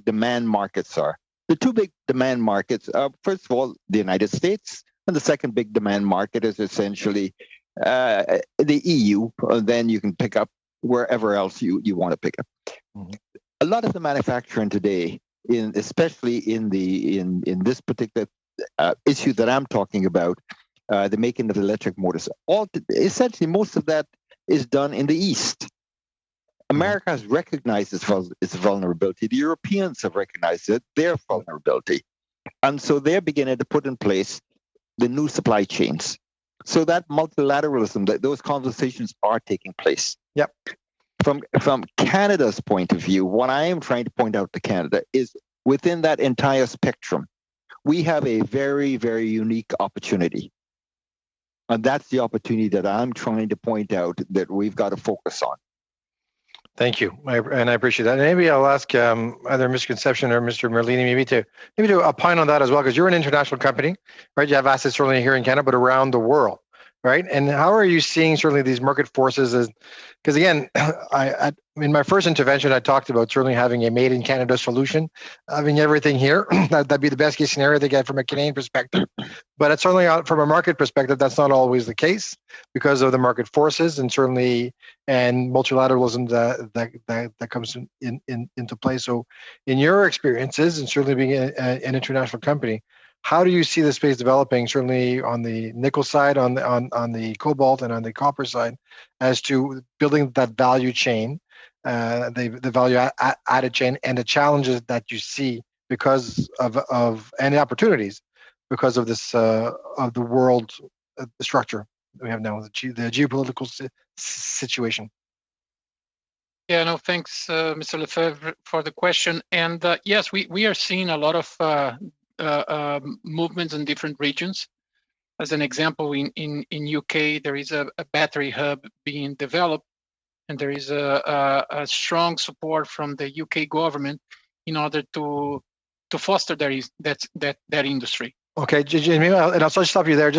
Speaker 4: demand markets are. The two big demand markets are, first of all, the United States, and the second big demand market is essentially the EU. Then you can pick up wherever else you want to pick up. Mm-hmm. A lot of the manufacturing today, especially in this particular issue that I'm talking about, the making of electric motors, essentially most of that is done in the East. America has recognized its vulnerability. The Europeans have recognized their vulnerability. And so they're beginning to put in place the new supply chains. So that multilateralism, those conversations are taking place.
Speaker 9: Yep.
Speaker 4: From Canada's point of view, what I am trying to point out to Canada is within that entire spectrum, we have a very, very unique opportunity. And that's the opportunity that I'm trying to point out that we've got to focus on.
Speaker 9: Thank you, and I appreciate that. And maybe I'll ask either Mr. Concepcion or Mr. Merlini maybe to opine on that as well, because you're an international company, right? You have assets certainly here in Canada, but around the world, right? And how are you seeing certainly these market forces? Because again, in my first intervention, I talked about certainly having a made in Canada solution, having everything here. That'd be the best case scenario they get from a Canadian perspective. But it's certainly from a market perspective, that's not always the case because of the market forces and multilateralism that comes into play. So in your experiences, and certainly being an international company, how do you see the space developing, certainly on the nickel side, on the cobalt, and on the copper side, as to building that value chain, the value added chain, and the challenges that you see because of and the opportunities because of this of the world structure we have now, the geopolitical situation.
Speaker 6: Yeah, no, thanks, Mr. Lefebvre, for the question. And yes, we are seeing a lot of movements in different regions. As an example, in UK, there is a battery hub being developed, and there is a strong support from the UK government in order to foster that industry.
Speaker 9: Okay, Jamie, and I'll just stop you there.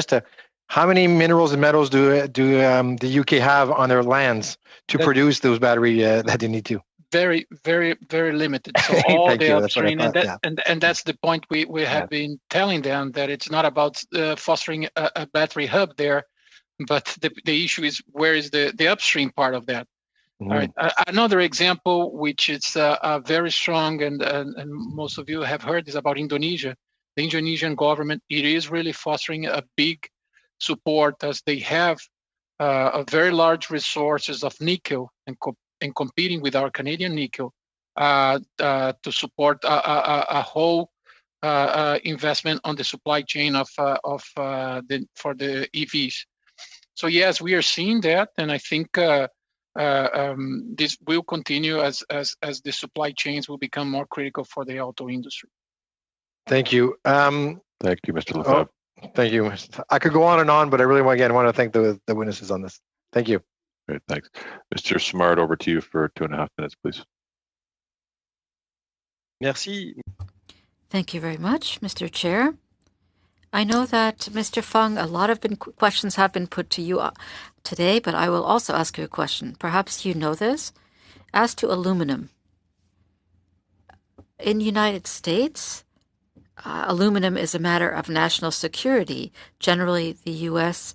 Speaker 9: How many minerals and metals do the UK have on their lands to produce those battery that they need to?
Speaker 6: Very, very, very limited. So all
Speaker 9: Thank
Speaker 6: the
Speaker 9: you.
Speaker 6: upstream,
Speaker 9: That's what I thought,
Speaker 6: and that's the point we have been telling them, that it's not about fostering a battery hub there, but the issue is, where is the upstream part of that? All right. Another example, which is very strong, and most of you have heard, is about Indonesia. The Indonesian government, it is really fostering a big support, as they have a very large resources of nickel, and competing with our Canadian nickel to support a whole investment on the supply chain for the EVs. So yes, we are seeing that, and I think this will continue as the supply chains will become more critical for the auto industry.
Speaker 9: Thank you.
Speaker 1: Thank you, Mr. Lefebvre.
Speaker 9: Thank you. I could go on and on, but I really want to thank the witnesses on this. Thank you.
Speaker 1: Great, thanks. Mr. Smart, over to you for 2.5 minutes, please.
Speaker 16: Merci.
Speaker 5: Thank you very much, Mr. Chair. I know that, Mr. Fung, a lot of questions have been put to you today, but I will also ask you a question. Perhaps you know this. As to aluminum, in the United States, aluminum is a matter of national security. Generally, the U.S.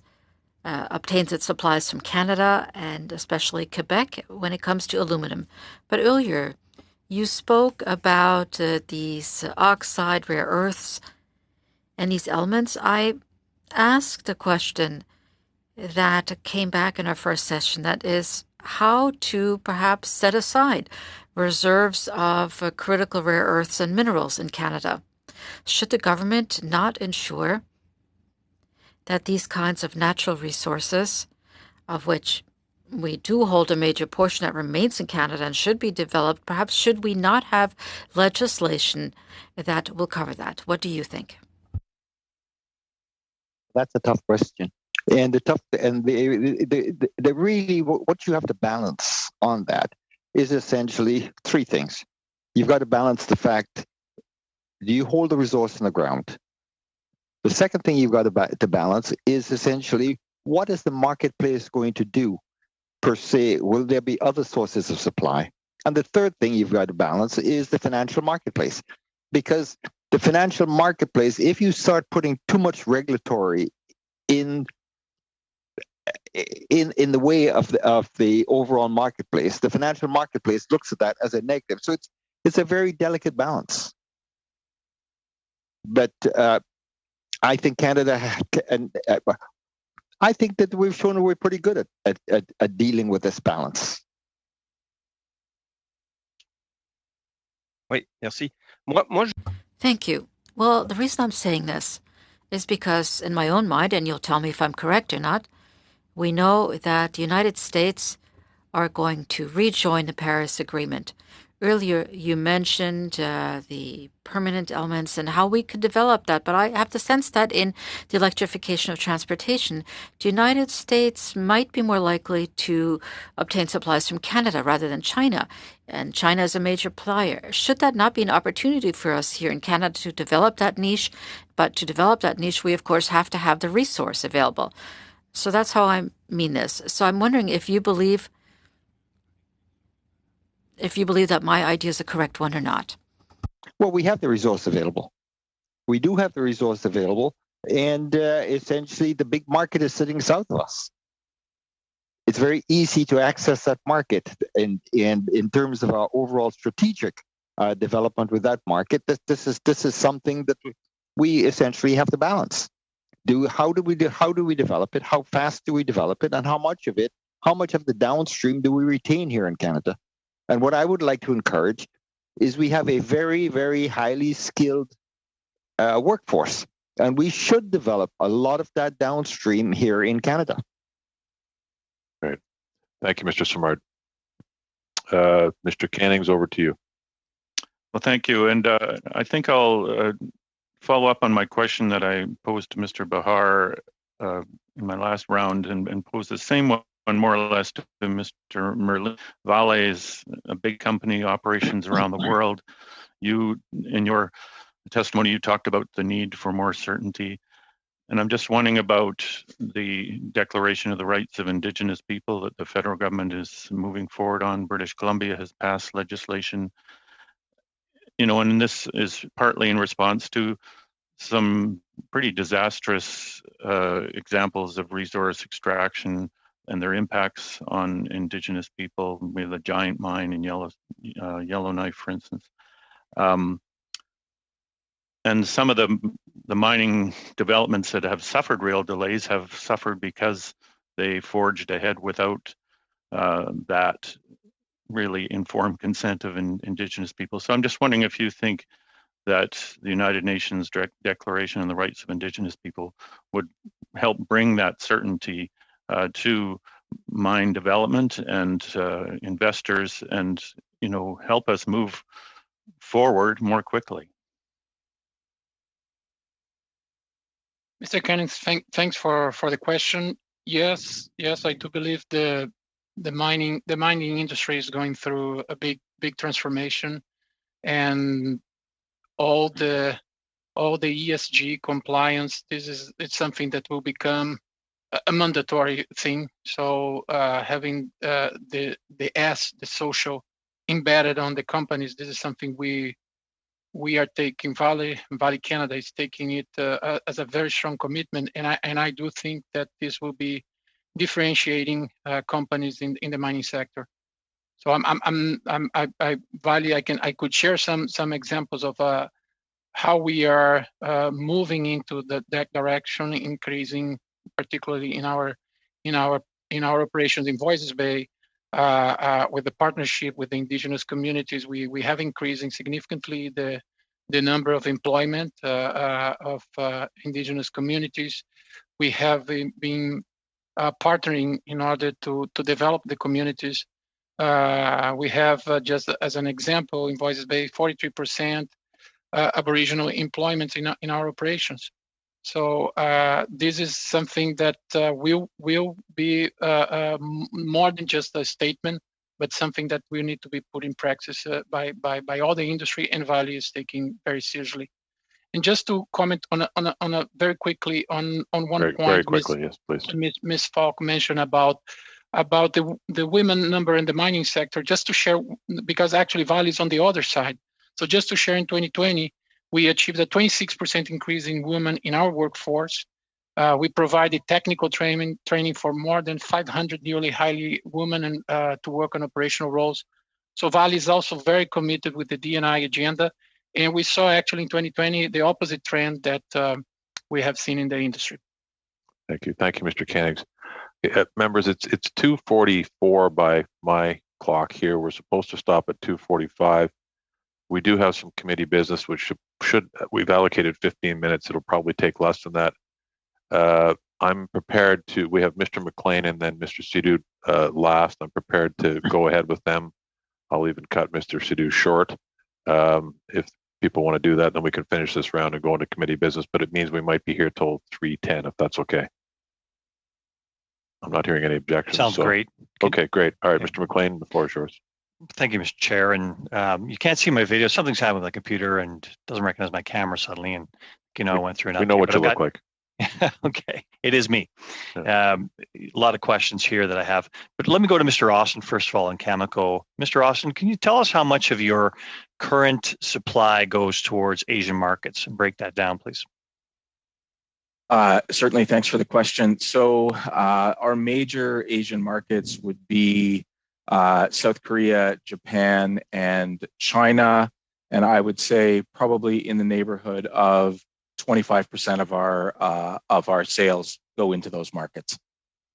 Speaker 5: Obtains its supplies from Canada and especially Quebec when it comes to aluminum. But earlier, you spoke about these oxide rare earths and these elements. I asked a question that came back in our first session, that is, how to perhaps set aside reserves of critical rare earths and minerals in Canada. Should the government not ensure that these kinds of natural resources, of which we do hold a major portion that remains in Canada and should be developed, perhaps should we not have legislation that will cover that? What do you think?
Speaker 4: That's a tough question. And the really what you have to balance on that is essentially three things. You've got to balance the fact, do you hold the resource in the ground? The second thing you've got to balance is essentially, what is the marketplace going to do per se? Will there be other sources of supply? And the third thing you've got to balance is the financial marketplace. Because the financial marketplace, if you start putting too much regulatory in the way of the overall marketplace, the financial marketplace looks at that as a negative. So it's a very delicate balance. But I think Canada, and I think that we've shown we're pretty good at dealing with this balance.
Speaker 16: Oui, merci.
Speaker 5: Thank you. Well, the reason I'm saying this is because in my own mind, and you'll tell me if I'm correct or not, we know that the United States are going to rejoin the Paris Agreement. Earlier, you mentioned the permanent elements and how we could develop that, but I have the sense that in the electrification of transportation, the United States might be more likely to obtain supplies from Canada rather than China, and China is a major player. Should that not be an opportunity for us here in Canada to develop that niche? But to develop that niche, we, of course, have to have the resource available. So that's how I mean this. So I'm wondering if you believe that my idea is the correct one or not.
Speaker 4: Well, we have the resource available. We do have the resource available, and essentially the big market is sitting south of us. It's very easy to access that market, and in terms of our overall strategic development with that market, this is something that we essentially have to balance. How do we develop it? How fast do we develop it? And how much of the downstream do we retain here in Canada? And what I would like to encourage is we have a very, very highly skilled workforce, and we should develop a lot of that downstream here in Canada.
Speaker 1: Thank you, Mr. Simard. Mr. Cannings, over to you.
Speaker 10: Well, thank you. And I think I'll follow up on my question that I posed to Mr. Bahar in my last round and pose the same one more or less to Mr. Merlin. Vale is a big company, operations around the world. You, in your testimony, you talked about the need for more certainty. And I'm just wondering about the Declaration of the Rights of Indigenous People that the federal government is moving forward on. British Columbia has passed legislation, you know, and this is partly in response to some pretty disastrous examples of resource extraction and their impacts on Indigenous people, with a giant mine in Yellowknife, for instance. And some of the mining developments that have suffered real delays have suffered because they forged ahead without that really informed consent of Indigenous people. So I'm just wondering if you think that the United Nations Declaration on the Rights of Indigenous People would help bring that certainty to mine development and investors, and, you know, help us move forward more quickly.
Speaker 6: Mr. Cannings, thanks for the question. Yes, I do believe the mining industry is going through a big transformation, and all the ESG compliance. It's something that will become a mandatory thing. So having the social embedded on the companies, this is something we are taking. Vale Canada is taking it as a very strong commitment, and I do think that this will be differentiating companies in the mining sector. So I could share some examples of how we are moving into that direction, increasing, particularly in our operations in Voisey's Bay, with the partnership with the Indigenous communities. We have increasing significantly the number of employment of Indigenous communities. We have been partnering in order to develop the communities. We have, just as an example, in Voisey's Bay, 43% Aboriginal employment in our operations. So this is something that will be more than just a statement, but something that we need to be put in practice by all the industry, and Vale is taking very seriously. And just to comment on a very quickly on one point,
Speaker 1: very quickly, yes, please.
Speaker 6: Ms. Falk mentioned about the women number in the mining sector. Just to share, because actually Vale is on the other side. So just to share, in 2020, we achieved a 26% increase in women in our workforce. We provided technical training for more than 500 newly highly women to work on operational roles. So Vale is also very committed with the D&I agenda. And we saw actually in 2020 the opposite trend that we have seen in the industry.
Speaker 1: Thank you, Mr. Cannings. Members, it's 2:44 by my clock here. We're supposed to stop at 2:45. We do have some committee business, which we've allocated 15 minutes. It'll probably take less than that. I'm prepared to. We have Mr. McLean and then Mr. Sidhu last. I'm prepared to go ahead with them. I'll even cut Mr. Sidhu short. If people want to do that, then we can finish this round and go into committee business. But it means we might be here till 3:10, if that's okay. I'm not hearing any objections.
Speaker 8: Sounds great.
Speaker 1: Okay, great. All right, Mr. McLean, the floor is yours.
Speaker 8: Thank you, Mr. Chair. And you can't see my video. Something's happened with my computer and doesn't recognize my camera suddenly. And, you know, I went through an update.
Speaker 1: We know what you look like.
Speaker 8: Okay, it is me. A lot of questions here that I have. But let me go to Mr. Austin, first of all, in Cameco. Mr. Austin, can you tell us how much of your current supply goes towards Asian markets? And break that down, please.
Speaker 3: Certainly, thanks for the question. So our major Asian markets would be South Korea, Japan, and China. And I would say probably in the neighborhood of 25% of our sales go into those markets.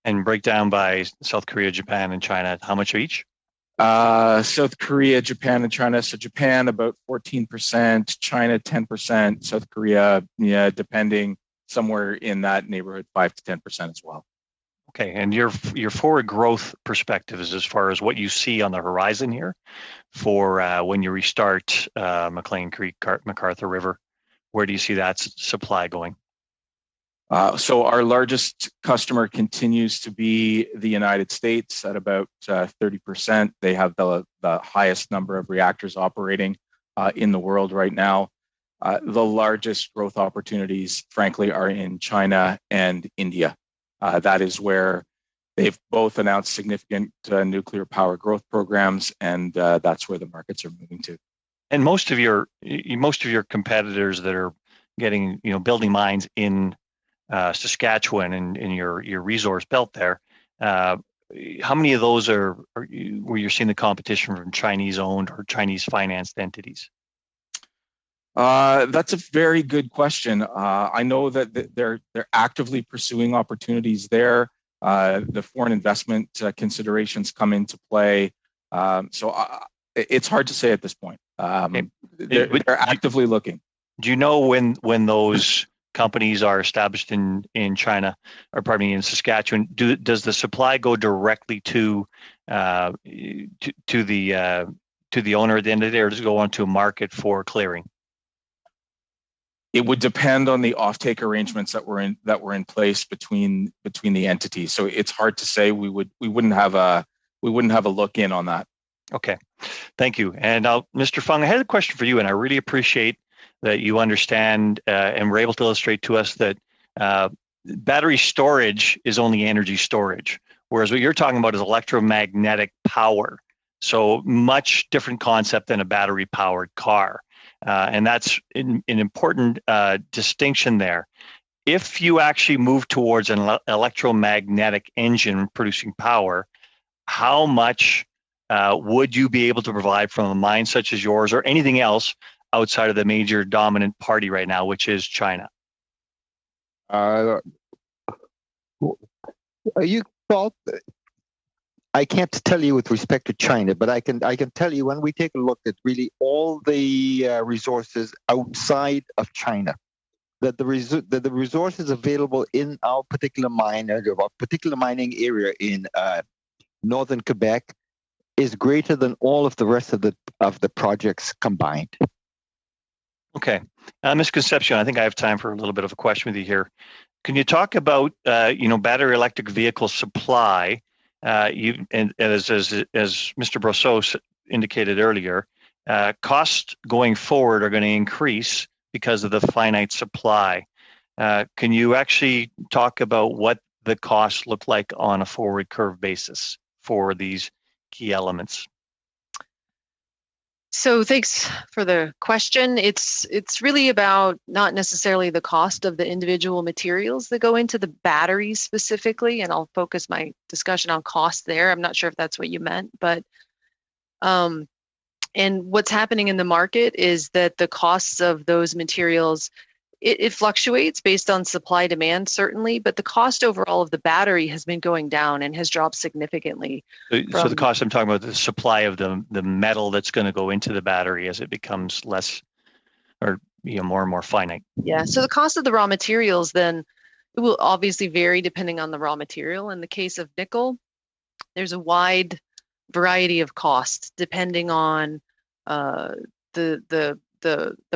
Speaker 8: And break down by South Korea, Japan, and China, how much each?
Speaker 3: South Korea, Japan, and China. So Japan about 14%, China 10%, South Korea, depending, somewhere in that neighborhood, 5 to 10% as well.
Speaker 8: Okay, and your forward growth perspective is as far as what you see on the horizon here for when you restart McLean Creek, MacArthur River. Where do you see that supply going?
Speaker 3: So our largest customer continues to be the United States at about 30%. They have the highest number of reactors operating in the world right now. The largest growth opportunities, frankly, are in China and India. That is where they've both announced significant nuclear power growth programs, and that's where the markets are moving to.
Speaker 8: And most of your competitors that are getting, building mines in Saskatchewan and in your resource belt there, how many of those are where you're seeing the competition from Chinese owned or Chinese financed entities?
Speaker 3: That's a very good question. I know that they're actively pursuing opportunities there. The foreign investment considerations come into play. So it's hard to say at this point. They're actively looking.
Speaker 8: Do you know when those companies are established in China, or pardon me, in Saskatchewan? Does the supply go directly to the owner at the end of the day, or does it go onto a market for clearing?
Speaker 3: It would depend on the offtake arrangements that were in place between the entities. So it's hard to say. We wouldn't have a look in on that.
Speaker 8: Okay, thank you. And Mr. Fung, I had a question for you, and I really appreciate that you understand and were able to illustrate to us that battery storage is only energy storage, whereas what you're talking about is electromagnetic power. So much different concept than a battery-powered car. And that's an important distinction there. If you actually move towards an electromagnetic engine producing power, how much would you be able to provide from a mine such as yours or anything else outside of the major dominant party right now, which is China?
Speaker 4: I can't tell you with respect to China, but I can tell you when we take a look at really all the resources outside of China, that the resources available in our particular mine, our particular mining area in northern Quebec, is greater than all of the rest of the projects combined.
Speaker 8: Okay, Ms. Concepcion, I think I have time for a little bit of a question with you here. Can you talk about battery electric vehicle supply? And as Mr. Brosseau indicated earlier, costs going forward are going to increase because of the finite supply. Can you actually talk about what the costs look like on a forward curve basis for these key elements?
Speaker 7: So thanks for the question. It's really about not necessarily the cost of the individual materials that go into the batteries specifically, and I'll focus my discussion on cost there. I'm not sure if that's what you meant, but and what's happening in the market is that the costs of those materials, it fluctuates based on supply demand, certainly, but the cost overall of the battery has been going down and has dropped significantly.
Speaker 8: So the cost, I'm talking about the supply of the metal that's going to go into the battery as it becomes less or more and more finite.
Speaker 7: Yeah, so the cost of the raw materials then, it will obviously vary depending on the raw material. In the case of nickel, there's a wide variety of costs depending on the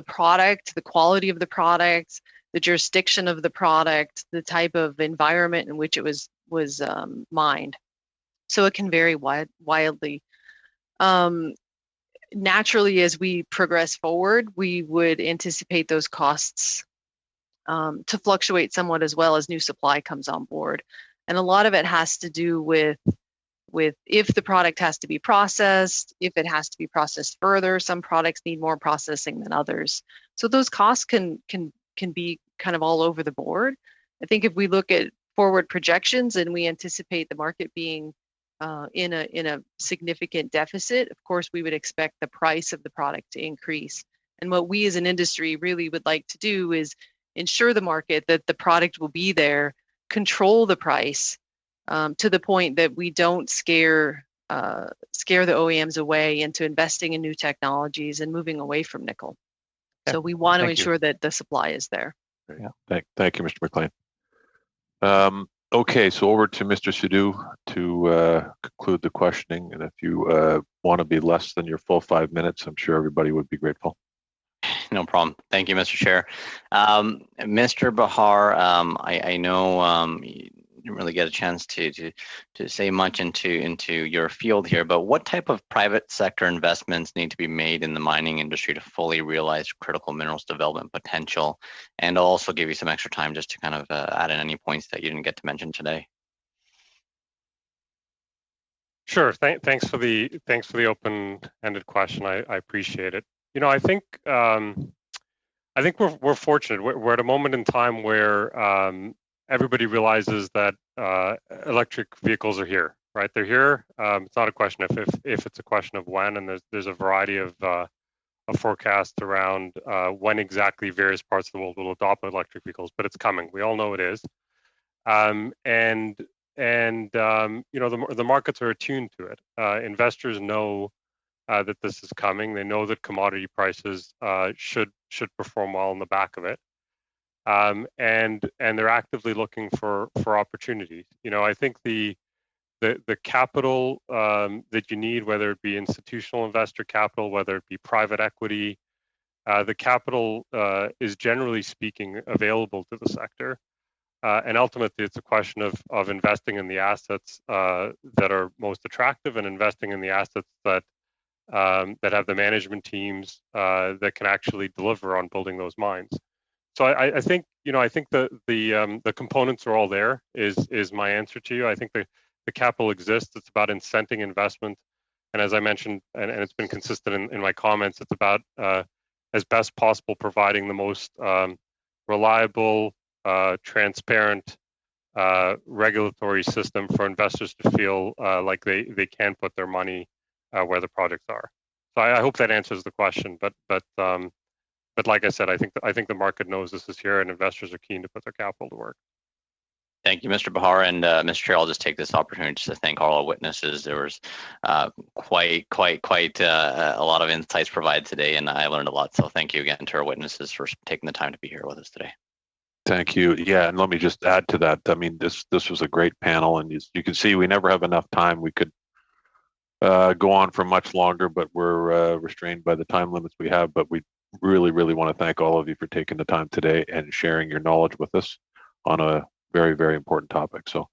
Speaker 7: product, the quality of the product, the jurisdiction of the product, the type of environment in which it was mined. So it can vary wildly. Naturally, as we progress forward, we would anticipate those costs to fluctuate somewhat as well as new supply comes on board. And a lot of it has to do with if the product has to be processed, if it has to be processed further. Some products need more processing than others. So those costs can be kind of all over the board. I think if we look at forward projections and we anticipate the market being in a significant deficit, of course, we would expect the price of the product to increase. And what we as an industry really would like to do is ensure the market that the product will be there, control the price, to the point that we don't scare the OEMs away into investing in new technologies and moving away from nickel. So we want to ensure that the supply is there.
Speaker 1: Yeah. Thank you, Mr. McLean. Okay, so over to Mr. Sidhu to conclude the questioning. And if you want to be less than your full 5 minutes, I'm sure everybody would be grateful.
Speaker 12: No problem. Thank you, Mr. Chair. Mr. Bahar, I know you didn't really get a chance to say much into your field here, but what type of private sector investments need to be made in the mining industry to fully realize critical minerals development potential? And I'll also give you some extra time just to kind of add in any points that you didn't get to mention today.
Speaker 2: Sure. Thanks for the open-ended question. I appreciate it. You know, I think we're fortunate. We're at a moment in time where everybody realizes that electric vehicles are here. Right? They're here. It's not a question if it's a question of when, and there's a variety of forecasts around when exactly various parts of the world will adopt electric vehicles, but it's coming. We all know it is. You know, the markets are attuned to it. Investors know that this is coming. They know that commodity prices should perform well on the back of it, and they're actively looking for opportunities. You know, I think the capital that you need, whether it be institutional investor capital, whether it be private equity, the capital is generally speaking available to the sector. And ultimately, it's a question of investing in the assets that are most attractive and investing in the assets that have the management teams that can actually deliver on building those mines. So I think, you know, I think the components are all there. Is my answer to you? I think the capital exists. It's about incenting investment, and as I mentioned, and it's been consistent in my comments, it's about as best possible providing the most reliable, transparent regulatory system for investors to feel like they can put their money where the projects are. So I hope that answers the question. But like I said, I think the market knows this is here, and investors are keen to put their capital to work.
Speaker 12: Thank you, Mr. Bahar. And Mr. Chair, I'll just take this opportunity to thank all our witnesses. There was quite a lot of insights provided today, and I learned a lot. So thank you again to our witnesses for taking the time to be here with us today.
Speaker 1: Thank you. Yeah, and let me just add to that. I mean, this was a great panel, and you can see we never have enough time. We could go on for much longer, but we're restrained by the time limits we have. But we really want to thank all of you for taking the time today and sharing your knowledge with us on a very important topic. So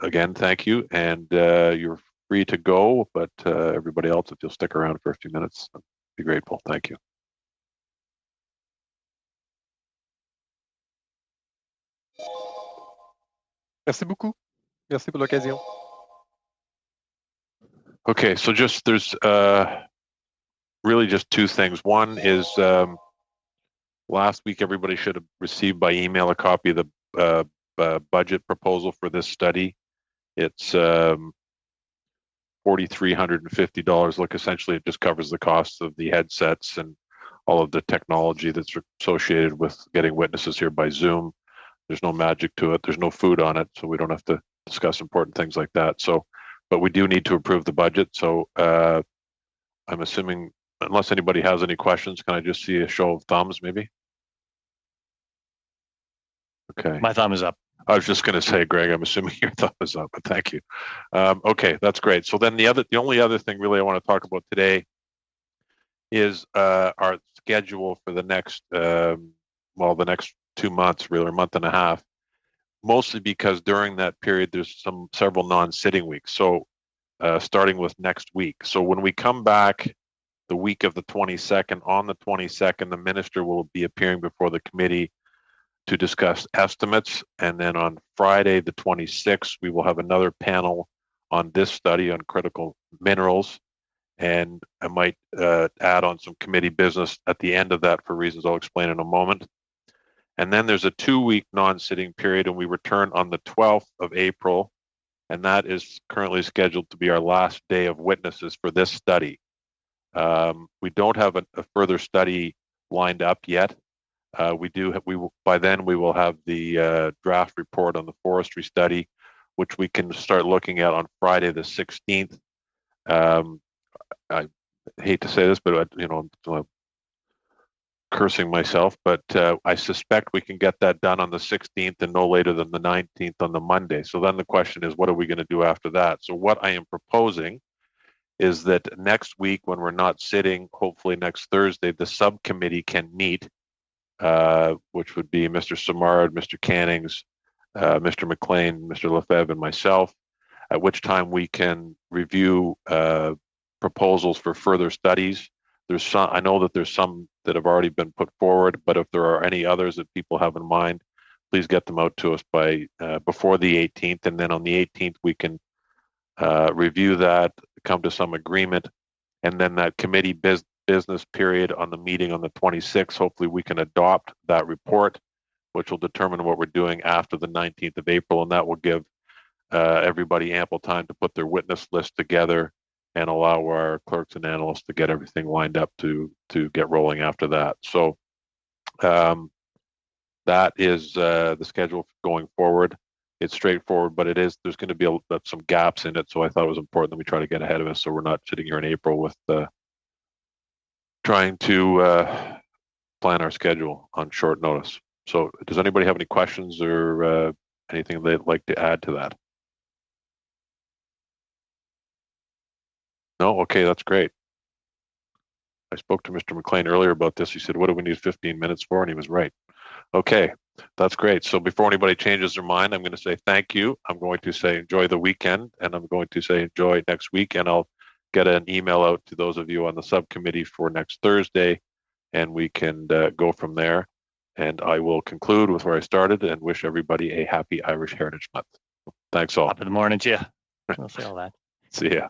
Speaker 1: again, thank you, and you're free to go, but everybody else, if you'll stick around for a few minutes, I'd be grateful. Thank you.
Speaker 16: Merci beaucoup. Merci pour l'occasion.
Speaker 1: Okay, so there's really just two things. One is last week everybody should have received by email a copy of the budget proposal for this study. It's $4,350. Look, essentially it just covers the cost of the headsets and all of the technology that's associated with getting witnesses here by Zoom. There's no magic to it. There's no food on it, so we don't have to discuss important things like that. So, but we do need to approve the budget. So I'm assuming, unless anybody has any questions, can I just see a show of thumbs, maybe? Okay.
Speaker 8: My thumb is up.
Speaker 1: I was just going to say, Greg, I'm assuming your thumb is up, but thank you. Okay, that's great. So then the only other thing really I want to talk about today is our schedule for the next, the next 2 months, really, or a month and a half, mostly because during that period, there's several non-sitting weeks. So starting with next week. So when we come back the week of the 22nd, on the 22nd, the minister will be appearing before the committee to discuss estimates. And then on Friday, the 26th, we will have another panel on this study on critical minerals. And I might add on some committee business at the end of that for reasons I'll explain in a moment. And then there's a 2-week non-sitting period, and we return on the 12th of April. And that is currently scheduled to be our last day of witnesses for this study. We don't have a further study lined up yet. By then we will have the draft report on the forestry study, which we can start looking at on Friday the 16th. I hate to say this, but cursing myself, but I suspect we can get that done on the 16th and no later than the 19th on the Monday. So then the question is, what are we going to do after that? So what I am proposing is that next week, when we're not sitting, hopefully next Thursday, the subcommittee can meet, which would be Mr. Simard, Mr. Cannings, Mr. McLean, Mr. Lefebvre, and myself, at which time we can review proposals for further studies. I know that there's some that have already been put forward, but if there are any others that people have in mind, please get them out to us by before the 18th, and then on the 18th we can review that, come to some agreement, and then that committee business period on the meeting on the 26th, hopefully we can adopt that report, which will determine what we're doing after the 19th of April, and that will give everybody ample time to put their witness list together and allow our clerks and analysts to get everything lined up to get rolling after that. So that is the schedule going forward. It's straightforward, but there's going to be some gaps in it. So I thought it was important that we try to get ahead of it, so we're not sitting here in April with trying to plan our schedule on short notice. So does anybody have any questions or anything they'd like to add to that? No? Okay, that's great. I spoke to Mr. McLean earlier about this. He said, what do we need 15 minutes for? And he was right. Okay, that's great. So before anybody changes their mind, I'm going to say thank you. I'm going to say enjoy the weekend, and I'm going to say enjoy next week. And I'll get an email out to those of you on the subcommittee for next Thursday, and we can go from there. And I will conclude with where I started and wish everybody a happy Irish Heritage Month. Thanks all.
Speaker 8: Top of the morning to you. I'll say all that.
Speaker 1: See ya.